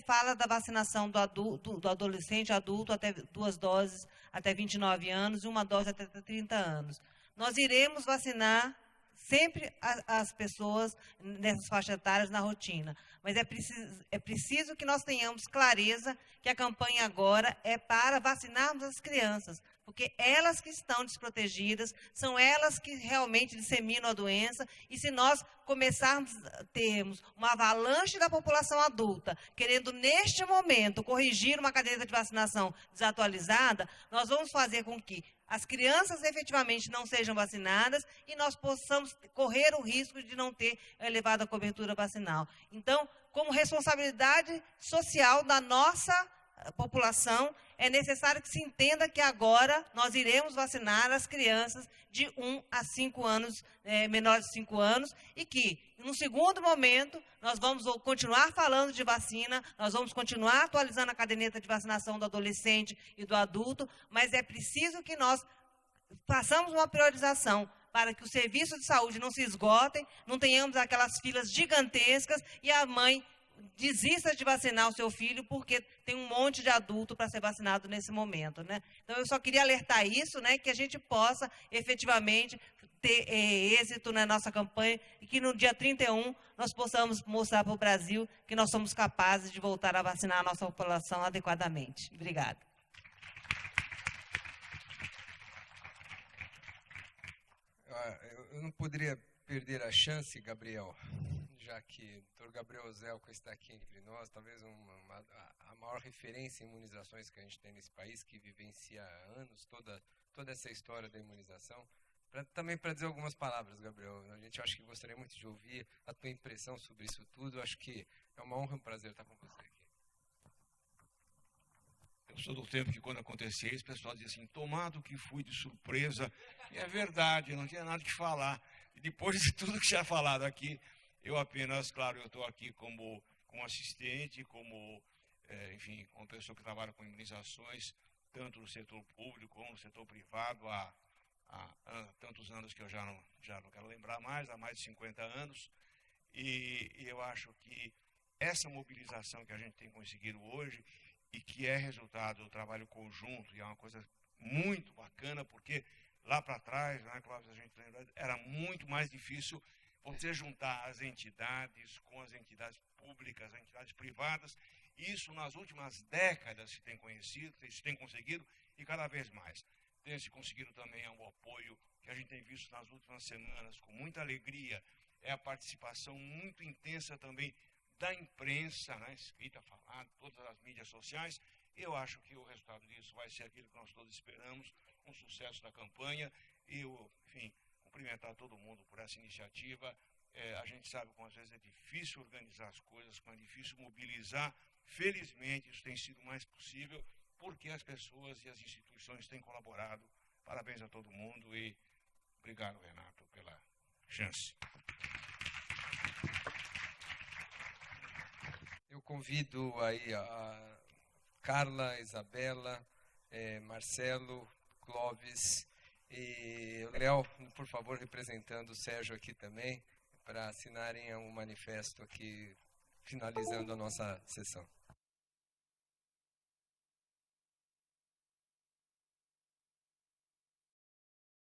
fala da vacinação do adolescente adulto até 2 doses até 29 anos e 1 dose até 30 anos. Nós iremos vacinar sempre as pessoas nessas faixas etárias na rotina, mas é preciso que nós tenhamos clareza que a campanha agora é para vacinarmos as crianças, porque elas que estão desprotegidas, são elas que realmente disseminam a doença, e se nós começarmos a termos uma avalanche da população adulta, querendo neste momento corrigir uma caderneta de vacinação desatualizada, nós vamos fazer com que as crianças efetivamente não sejam vacinadas e nós possamos correr o risco de não ter elevada cobertura vacinal. Então, como responsabilidade social da nossa população, é necessário que se entenda que agora nós iremos vacinar as crianças de 1 a 5 anos, menores de 5 anos, e que, no segundo momento, nós vamos continuar falando de vacina, nós vamos continuar atualizando a caderneta de vacinação do adolescente e do adulto, mas é preciso que nós façamos uma priorização para que os serviços de saúde não se esgotem, não tenhamos aquelas filas gigantescas e a mãe desista de vacinar o seu filho porque tem um monte de adulto para ser vacinado nesse momento, né? Então, eu só queria alertar isso, né, que a gente possa efetivamente ter êxito na nossa campanha e que no dia 31 nós possamos mostrar para o Brasil que nós somos capazes de voltar a vacinar a nossa população adequadamente. Obrigada. Eu não poderia perder a chance, Gabriel, já que o Dr. Gabriel Zelko está aqui entre nós, talvez a maior referência em imunizações que a gente tem nesse país, que vivencia há anos toda essa história da imunização. Também para dizer algumas palavras, Gabriel, a gente acha que gostaria muito de ouvir a tua impressão sobre isso tudo. Acho que é uma honra e um prazer estar com você aqui. Eu sou do tempo que, quando acontecia isso, o pessoal dizia assim, tomado que fui de surpresa. E é verdade, não tinha nada que falar. E depois de tudo que já é falado aqui, eu apenas, claro, eu estou aqui como assistente, enfim, como pessoa que trabalha com imunizações, tanto no setor público como no setor privado, há tantos anos que eu já não quero lembrar mais, há mais de 50 anos. E eu acho que essa mobilização que a gente tem conseguido hoje, e que é resultado do trabalho conjunto, e é uma coisa muito bacana, porque lá para trás, né, Clóvis, a gente lembra, era muito mais difícil você juntar as entidades com as entidades públicas, as entidades privadas. Isso nas últimas décadas se tem conseguido, e cada vez mais. Tem se conseguido também o apoio que a gente tem visto nas últimas semanas, com muita alegria, é a participação muito intensa também da imprensa, né, escrita, falada, todas as mídias sociais. Eu acho que o resultado disso vai ser aquilo que nós todos esperamos, um sucesso da campanha. E eu, enfim, cumprimentar todo mundo por essa iniciativa. A gente sabe como às vezes é difícil organizar as coisas, como é difícil mobilizar. Felizmente isso tem sido mais possível, porque as pessoas e as instituições têm colaborado. Parabéns a todo mundo e obrigado, Renato, pela chance. Eu convido aí a Carla, Isabela, Marcelo, Clóvis e Léo, por favor, representando o Sérgio aqui também, para assinarem um manifesto aqui, finalizando a nossa sessão.